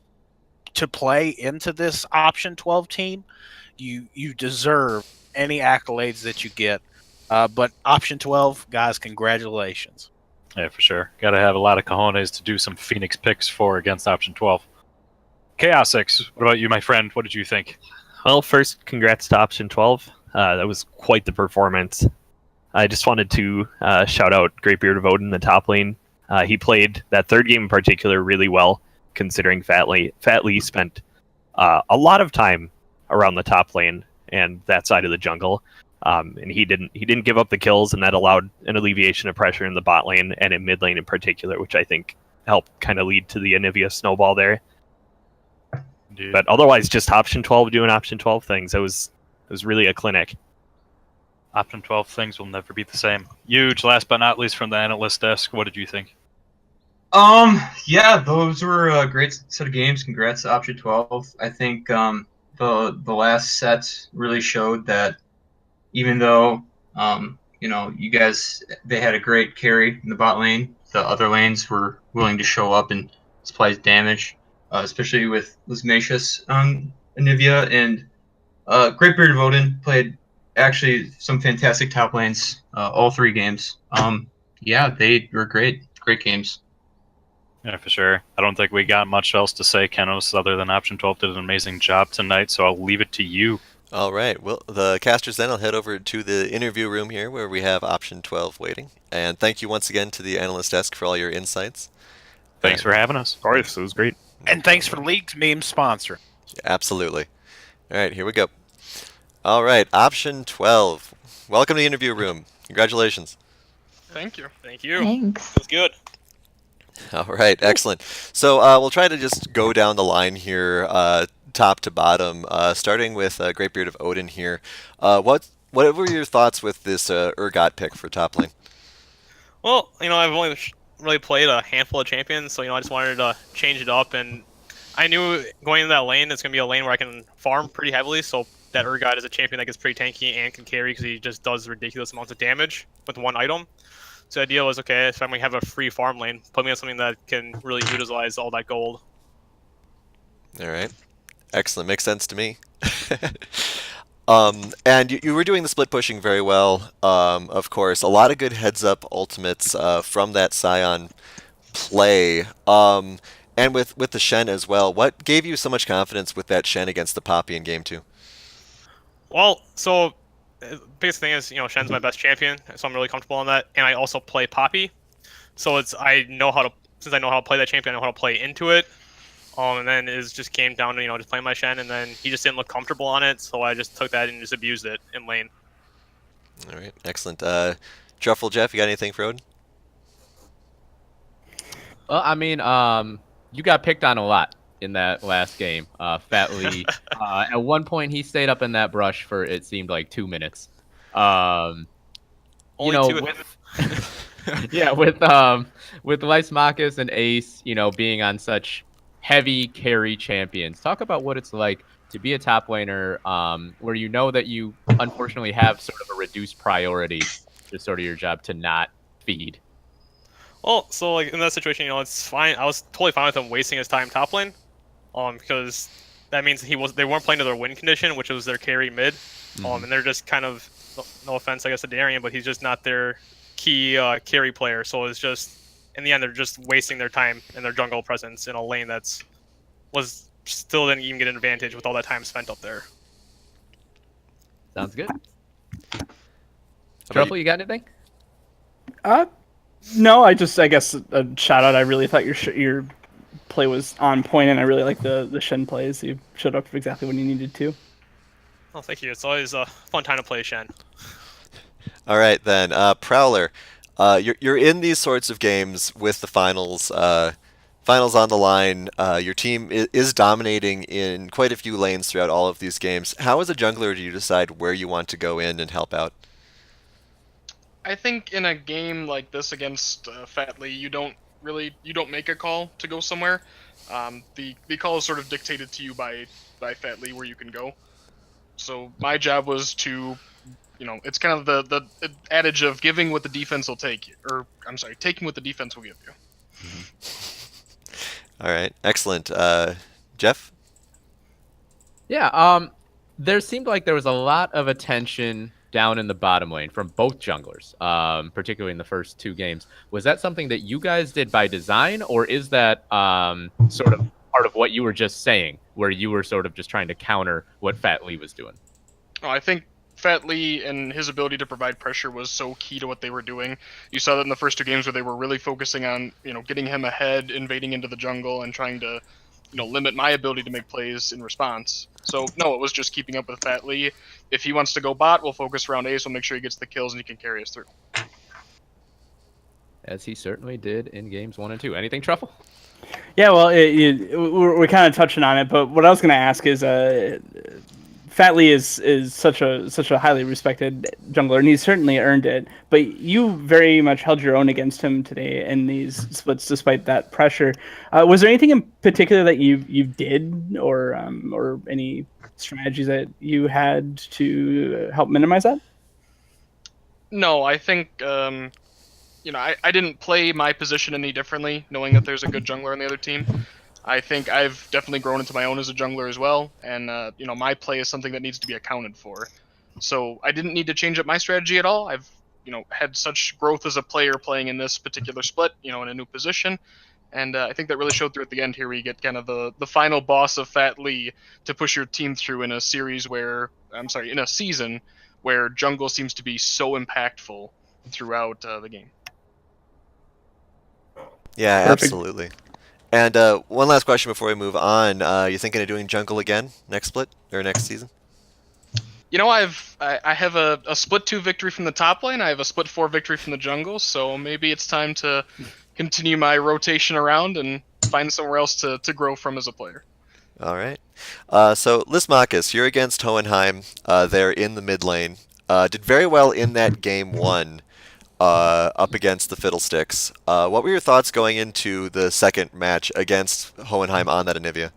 S3: to play into this Option 12 team. You deserve any accolades that you get. But Option 12, guys, congratulations.
S2: Yeah, for sure. Got to have a lot of cojones to do some Phoenix picks for against Option 12. Chaos X, what about you, my friend? What did you think?
S5: Well, first, congrats to Option 12. That was quite the performance. I just wanted to shout out Greatbeard of Odin in the top lane. He played that third game in particular really well, considering Fat Lee spent a lot of time around the top lane and that side of the jungle. And he didn't give up the kills, and that allowed an alleviation of pressure in the bot lane and in mid lane in particular, which I think helped kind of lead to the Anivia snowball there.
S2: Indeed.
S5: But otherwise, just Option 12 doing Option 12 things. It was really a clinic.
S2: Option 12 things will never be the same. Huge, last but not least from the analyst desk, what did you think?
S4: Yeah, those were a great set of games. Congrats to Option 12. I think the last set really showed that even though you guys, they had a great carry in the bot lane, the other lanes were willing to show up and supply damage, especially with Lysimachus on Anivia, and Greatbeard of Odin played actually some fantastic top lanes all 3 games. Yeah, they were great games.
S2: Yeah, for sure. I don't think we got much else to say, Kenos, other than Option 12 did an amazing job tonight, so I'll leave it to you.
S1: All right. Well, the casters then will head over to the interview room here where we have option 12 waiting. And thank you once again to the analyst desk for all your insights.
S2: Thanks for having us.
S5: Of course, it was great.
S3: And thanks for League's meme sponsor.
S1: Absolutely. All right, here we go. All right, option 12. Welcome to the interview room. Congratulations.
S9: Thank you.
S10: Thank you.
S11: Thanks.
S10: It was good.
S1: All right, excellent. So we'll try to just go down the line here, top to bottom, starting with Greatbeard of Odin here. What were your thoughts with this Urgot pick for top lane?
S10: Well, I've only really played a handful of champions, so I just wanted to change it up, and I knew going into that lane, it's gonna be a lane where I can farm pretty heavily. So that Urgot is a champion that gets pretty tanky and can carry because he just does ridiculous amounts of damage with one item. So the idea was, okay, if I'm gonna have a free farm lane, put me on something that can really utilize all that gold.
S1: All right, excellent. Makes sense to me. And you were doing the split pushing very well, of course. A lot of good heads-up ultimates from that Scion play. And with the Shen as well. What gave you so much confidence with that Shen against the Poppy in game 2?
S10: Well, so the biggest thing is, Shen's my best champion, so I'm really comfortable on that. And I also play Poppy, so since I know how to play that champion, I know how to play into it. And then it just came down to just playing my Shen, and then he just didn't look comfortable on it, so I just took that and just abused it in lane.
S1: All right, excellent. Truffle Jeff, you got anything for Odin?
S7: Well, I mean, you got picked on a lot in that last game, Fat Lee. At one point, he stayed up in that brush for, it seemed like, 2 minutes.
S10: Only two.
S7: Yeah, with Lysimachus and Ace, being on such heavy carry champions. Talk about what it's like to be a top laner, where you know that you unfortunately have sort of a reduced priority, just sort of your job to not feed.
S10: Well, so in that situation, it's fine. I was totally fine with him wasting his time top lane, because that means they weren't playing to their win condition, which was their carry mid, and they're just kind of, no offense, I guess, to Darian, but he's just not their key carry player. So it's just, in the end, they're just wasting their time and their jungle presence in a lane still didn't even get an advantage with all that time spent up there.
S7: Sounds good. Truffle, you got anything?
S6: No, I guess a shout out. I really thought your play was on point, and I really like the Shen plays. You showed up exactly when you needed to.
S10: Oh, thank you. It's always a fun time to play Shen.
S1: All right, then. Prowler, you're in these sorts of games with the finals on the line. Your team is dominating in quite a few lanes throughout all of these games. How, as a jungler, do you decide where you want to go in and help out?
S9: I think in a game like this against Fat Lee, you don't make a call to go somewhere. The call is sort of dictated to you by Fat Lee where you can go. So my job was to, it's kind of the adage of giving what the defense will take you, or I'm sorry, taking what the defense will give you.
S1: All right, excellent. Jeff?
S7: Yeah, there seemed like there was a lot of attention down in the bottom lane from both junglers, particularly in the first 2 games. Was that something that you guys did by design, or is that sort of part of what you were just saying, where you were sort of just trying to counter what Fat Lee was doing?
S9: Oh, I think Fat Lee and his ability to provide pressure was so key to what they were doing. You saw that in the first 2 games where they were really focusing on, getting him ahead, invading into the jungle, and trying to, limit my ability to make plays in response. So, no, it was just keeping up with Fat Lee. If he wants to go bot, we'll focus around Ace, we'll make sure he gets the kills and he can carry us through.
S7: As he certainly did in games 1 and 2. Anything, Truffle?
S6: Yeah, well, we're kind of touching on it, but what I was going to ask is, Fat Lee is such a highly respected jungler, and he's certainly earned it. But you very much held your own against him today in these splits, despite that pressure. Was there anything in particular that you did, or any strategies that you had to help minimize that?
S9: No, I think I didn't play my position any differently, knowing that there's a good jungler on the other team. I think I've definitely grown into my own as a jungler as well, and my play is something that needs to be accounted for. So I didn't need to change up my strategy at all. I've had such growth as a player playing in this particular split, in a new position, And I think that really showed through at the end here, where you get kind of the final boss of Fat Lee to push your team through in a series where, in a season where jungle seems to be so impactful throughout the game.
S1: Yeah,
S6: Perfect.
S1: absolutely. And one last question before we move on. You thinking of doing jungle again next split or next season?
S9: You know, I have a split 2 victory from the top lane. I have a split 4 victory from the jungle. So maybe it's time to continue my rotation around and find somewhere else to grow from as a player.
S1: All right. So Lismakis, you're against Hohenheim. They're in the mid lane. Did very well in that game 1 up against the Fiddlesticks. What were your thoughts going into the second match against Hohenheim on that Anivia?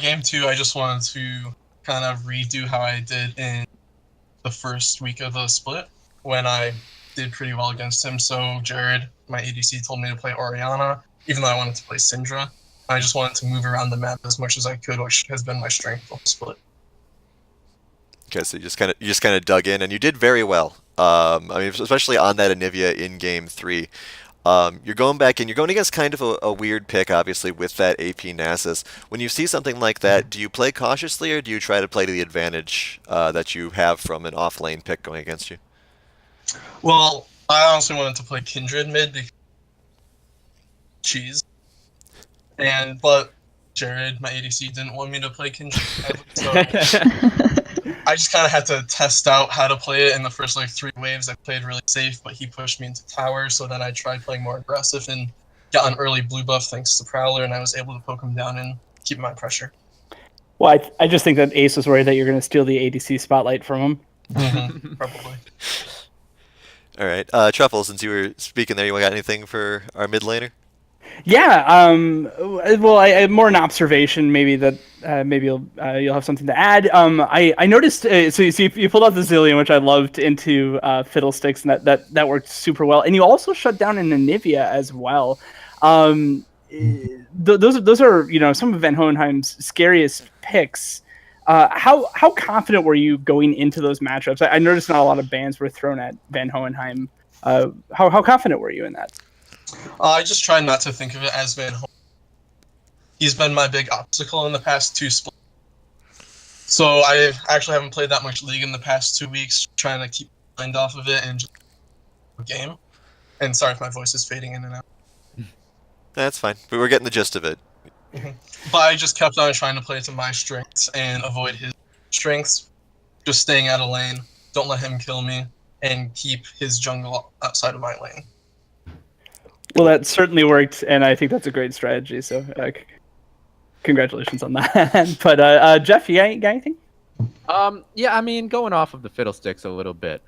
S11: Game 2, I just wanted to kind of redo how I did in the first week of the split when I did pretty well against him. So Jared, my ADC, told me to play Orianna, even though I wanted to play Syndra. I just wanted to move around the map as much as I could, which has been my strength on the split.
S1: Okay, so you just kind of dug in, and you did very well. I mean, especially on that Anivia in game 3. You're going back and you're going against kind of a weird pick, obviously, with that AP Nasus. When you see something like that, do you play cautiously or do you try to play to the advantage that you have from an off-lane pick going against you?
S11: Well, I honestly wanted to play Kindred mid because cheese. But Jared, my ADC, didn't want me to play Kindred, so I just kind of had to test out how to play it in the first 3 waves. I played really safe, but he pushed me into tower, so then I tried playing more aggressive and got an early blue buff thanks to Prowler, and I was able to poke him down and keep my pressure.
S6: Well, I just think that Ace was worried that you're going to steal the ADC spotlight from him.
S11: Mm-hmm, probably.
S1: All right. Truffle, since you were speaking there, you got anything for our mid laner?
S6: Yeah. Well, I more an observation, maybe that maybe you'll have something to add. I noticed. So you pulled out the Zillion, which I loved, into Fiddlesticks, and that worked super well. And you also shut down an Anivia as well. Those are some of Van Hohenheim's scariest picks. How confident were you going into those matchups? I noticed not a lot of bans were thrown at Van Hohenheim. How confident were you in that?
S11: I just try not to think of it as Van Hohenheim. He's been my big obstacle in the past 2 splits. So I actually haven't played that much League in the past 2 weeks, trying to keep my mind off of it and just game. And sorry if my voice is fading in and out.
S1: That's fine. But we're getting the gist of it.
S11: But I just kept on trying to play to my strengths and avoid his strengths. Just staying out of lane, don't let him kill me, and keep his jungle outside of my lane.
S6: Well, that certainly worked, and I think that's a great strategy. So, congratulations on that. But Jeff, you got anything?
S7: Yeah, I mean, going off of the Fiddlesticks a little bit,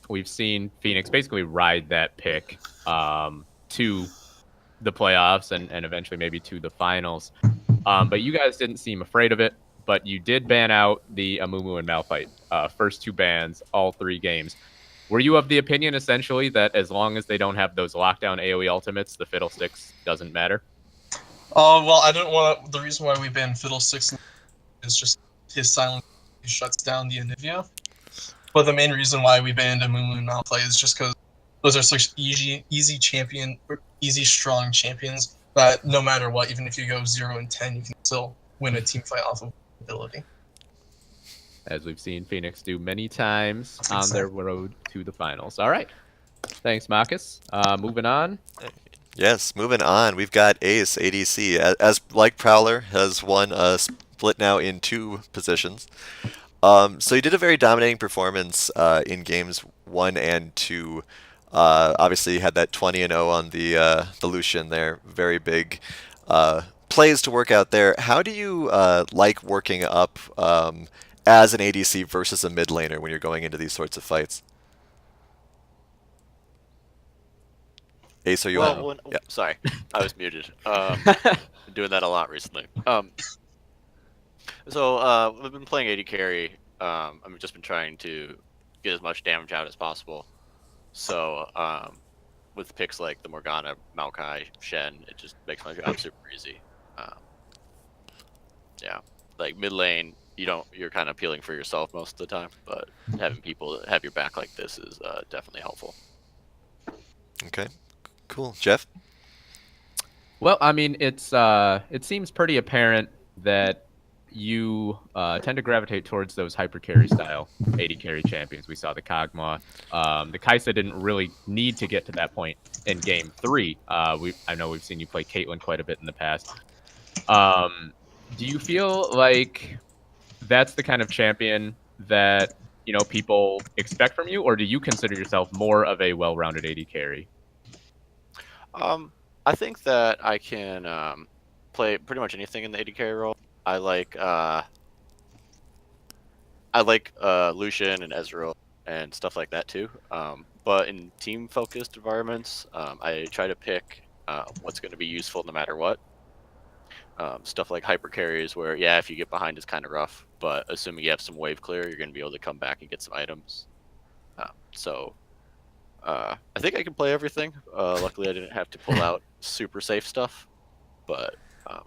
S7: we've seen Phoenix basically ride that pick to the playoffs and eventually maybe to the finals. But you guys didn't seem afraid of it, but you did ban out the Amumu and Malphite. First 2 bans, all 3 games. Were you of the opinion, essentially, that as long as they don't have those lockdown AoE ultimates, the Fiddlesticks doesn't matter?
S11: Well, I didn't want to. The reason why we banned Fiddlesticks is just his silence shuts down the Anivia. But the main reason why we banned Amumu and Malphite is just because those are such easy strong champions that no matter what, even if you go 0-10, you can still win a team fight off of ability.
S7: As we've seen Phoenix do many times on their road to the finals. All right. Thanks, Marcus. Moving on.
S1: Yes, moving on. We've got Ace, ADC, as like Prowler, has won a split now in 2 positions. So he did a very dominating performance in games 1 and 2. Obviously, he had that 20-0 on the Lucian there. Very big plays to work out there. How do you like working up as an ADC versus a mid laner when you're going into these sorts of fights? Ace, are you on?
S12: Yeah. Sorry, I was muted. Been doing that a lot recently. So we've been playing AD carry. I've just been trying to get as much damage out as possible. So with picks like the Morgana, Maokai, Shen, it just makes my job super easy. Yeah, like mid lane, you're kind of peeling for yourself most of the time, but having people that have your back like this is definitely helpful.
S1: Okay, cool. Jeff?
S7: Well, I mean, it seems pretty apparent that you tend to gravitate towards those hyper carry style AD carry champions. We saw the Kog'Maw. The Kai'Sa didn't really need to get to that point in game 3. I know we've seen you play Caitlyn quite a bit in the past. Do you feel like that's the kind of champion that people expect from you, or do you consider yourself more of a well-rounded AD carry?
S12: I think that I can play pretty much anything in the AD carry role. I like Lucian and Ezreal and stuff like that too. But in team-focused environments, I try to pick what's going to be useful no matter what. Stuff like hyper carries, where yeah, if you get behind, it's kind of rough. But assuming you have some wave clear, you're going to be able to come back and get some items. So I think I can play everything. Luckily, I didn't have to pull out super safe stuff. But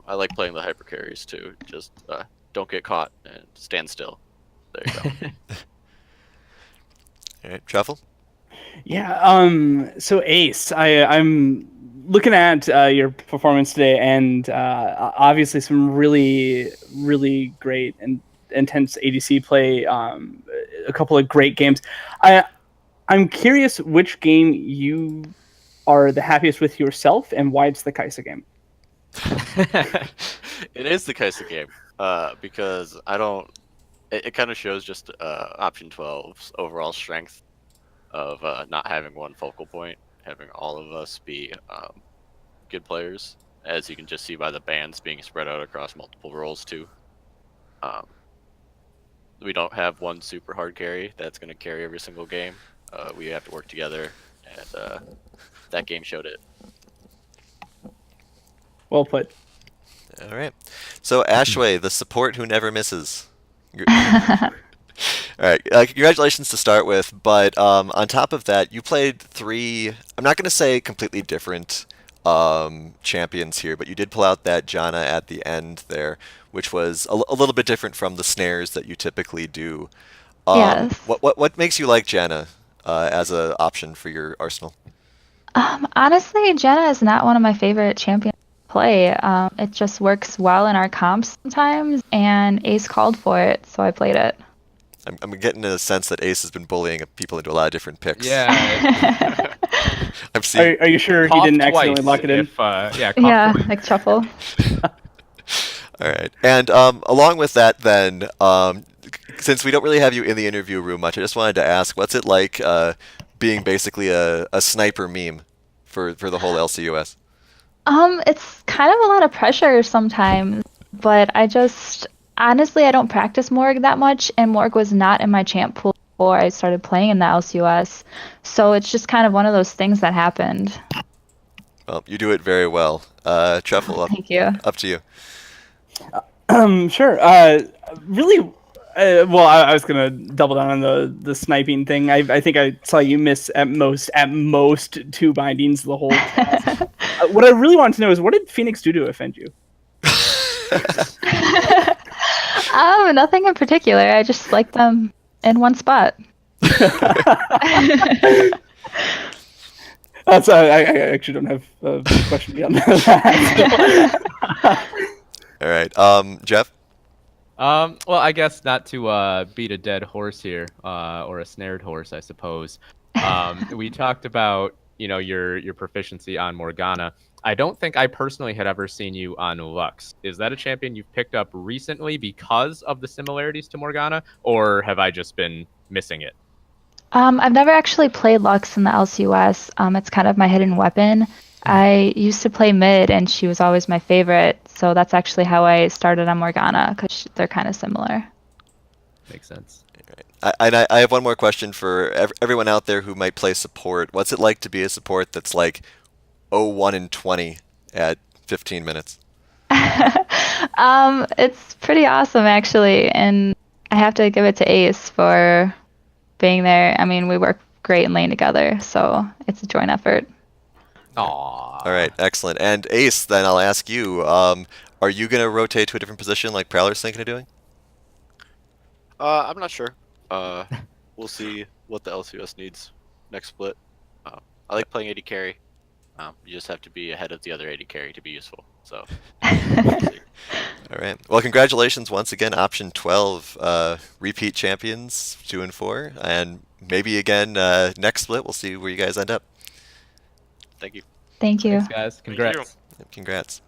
S12: I like playing the hyper carries too. Just don't get caught and stand still. There you go.
S1: All right, Truffle?
S6: Yeah. So Ace, I'm looking at your performance today, and obviously some really, really great and intense ADC play. A couple of great games. I'm curious which game you are the happiest with yourself, and why it's the Kai'Sa game.
S12: It is the Kai'Sa game because I don't. It kind of shows just Option 12's overall strength of not having one focal point, having all of us be good players, as you can just see by the bans being spread out across multiple roles too. We don't have one super hard carry that's going to carry every single game. We have to work together, and that game showed it.
S6: Well put.
S1: All right. So Ashway, the support who never misses. All right, congratulations to start with, but on top of that, you played 3, I'm not going to say completely different champions here, but you did pull out that Janna at the end there, which was a little bit different from the snares that you typically do.
S13: Yes.
S1: What makes you like Janna as an option for your arsenal?
S13: Honestly, Jenna is not one of my favorite champions to play. It just works well in our comps sometimes, and Ace called for it, so I played it.
S1: I'm getting a sense that Ace has been bullying people into a lot of different picks.
S7: Yeah.
S1: I'm seeing.
S6: Are you sure he didn't accidentally lock it in?
S13: Yeah, like Truffle.
S1: All right, and along with that, then, since we don't really have you in the interview room much, I just wanted to ask, what's it like being basically a sniper meme for the whole LCUS?
S13: It's kind of a lot of pressure sometimes, but honestly, I don't practice Morg that much, and Morg was not in my champ pool before I started playing in the LCUS, so it's just kind of one of those things that happened.
S1: Well, you do it very well. Truffle,
S13: Thank you.
S1: Up to you.
S6: Sure. Really. Well, I was gonna double down on the sniping thing. I think I saw you miss at most 2 bindings the whole class. What I really want to know is, what did Phoenix do to offend you?
S13: Nothing in particular. I just like them in one spot.
S6: That's I actually don't have a question beyond that.
S1: All right, Jeff.
S7: Well, I guess not to beat a dead horse here, or a snared horse, I suppose. We talked about your proficiency on Morgana. I don't think I personally had ever seen you on Lux. Is that a champion you've picked up recently because of the similarities to Morgana, or have I just been missing it?
S13: I've never actually played Lux in the LCUS. It's kind of my hidden weapon. I used to play mid, and she was always my favorite, so that's actually how I started on Morgana, because they're kind of similar.
S7: Makes sense.
S1: I have one more question for everyone out there who might play support. What's it like to be a support that's like 0-1 and 20 at 15 minutes?
S13: It's pretty awesome, actually, and I have to give it to Ace for being there. I mean, we work great in lane together, so it's a joint effort.
S7: Aww.
S1: All right, excellent. And Ace, then I'll ask you, are you going to rotate to a different position like Prowler's thinking of doing?
S12: I'm not sure. We'll see what the LCUS needs next split. I like playing AD carry. You just have to be ahead of the other AD carry to be useful. So.
S1: All right. Well, congratulations once again, Option 12, repeat champions, 2 and 4, and maybe again next split. We'll see where you guys end up.
S12: Thank you.
S13: Thank you.
S7: Thanks, guys. Congrats.
S1: Congrats.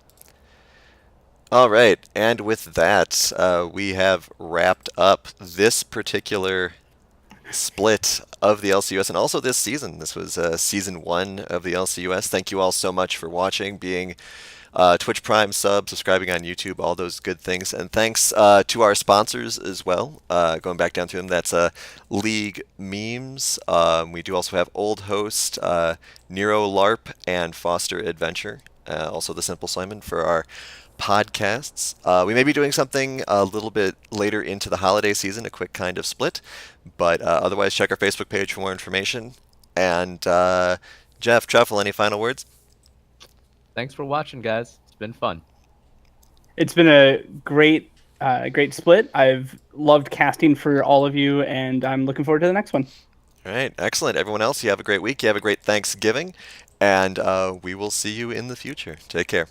S1: All right, and with that, we have wrapped up this particular split of the LCUS and also this season. This was season 1 of the LCUS. Thank you all so much for watching, being Twitch Prime sub, subscribing on YouTube, all those good things. And thanks to our sponsors as well. Going back down through them, that's League Memes. We do also have Old Host, Nero LARP, and Foster Adventure. Also the Simple Simon for our podcasts. We may be doing something a little bit later into the holiday season, a quick kind of split. But otherwise, check our Facebook page for more information. And Jeff, Truffle, any final words?
S7: Thanks for watching, guys. It's been fun.
S6: It's been a great split. I've loved casting for all of you, and I'm looking forward to the next one.
S1: All right, excellent. Everyone else, you have a great week. You have a great Thanksgiving, and we will see you in the future. Take care.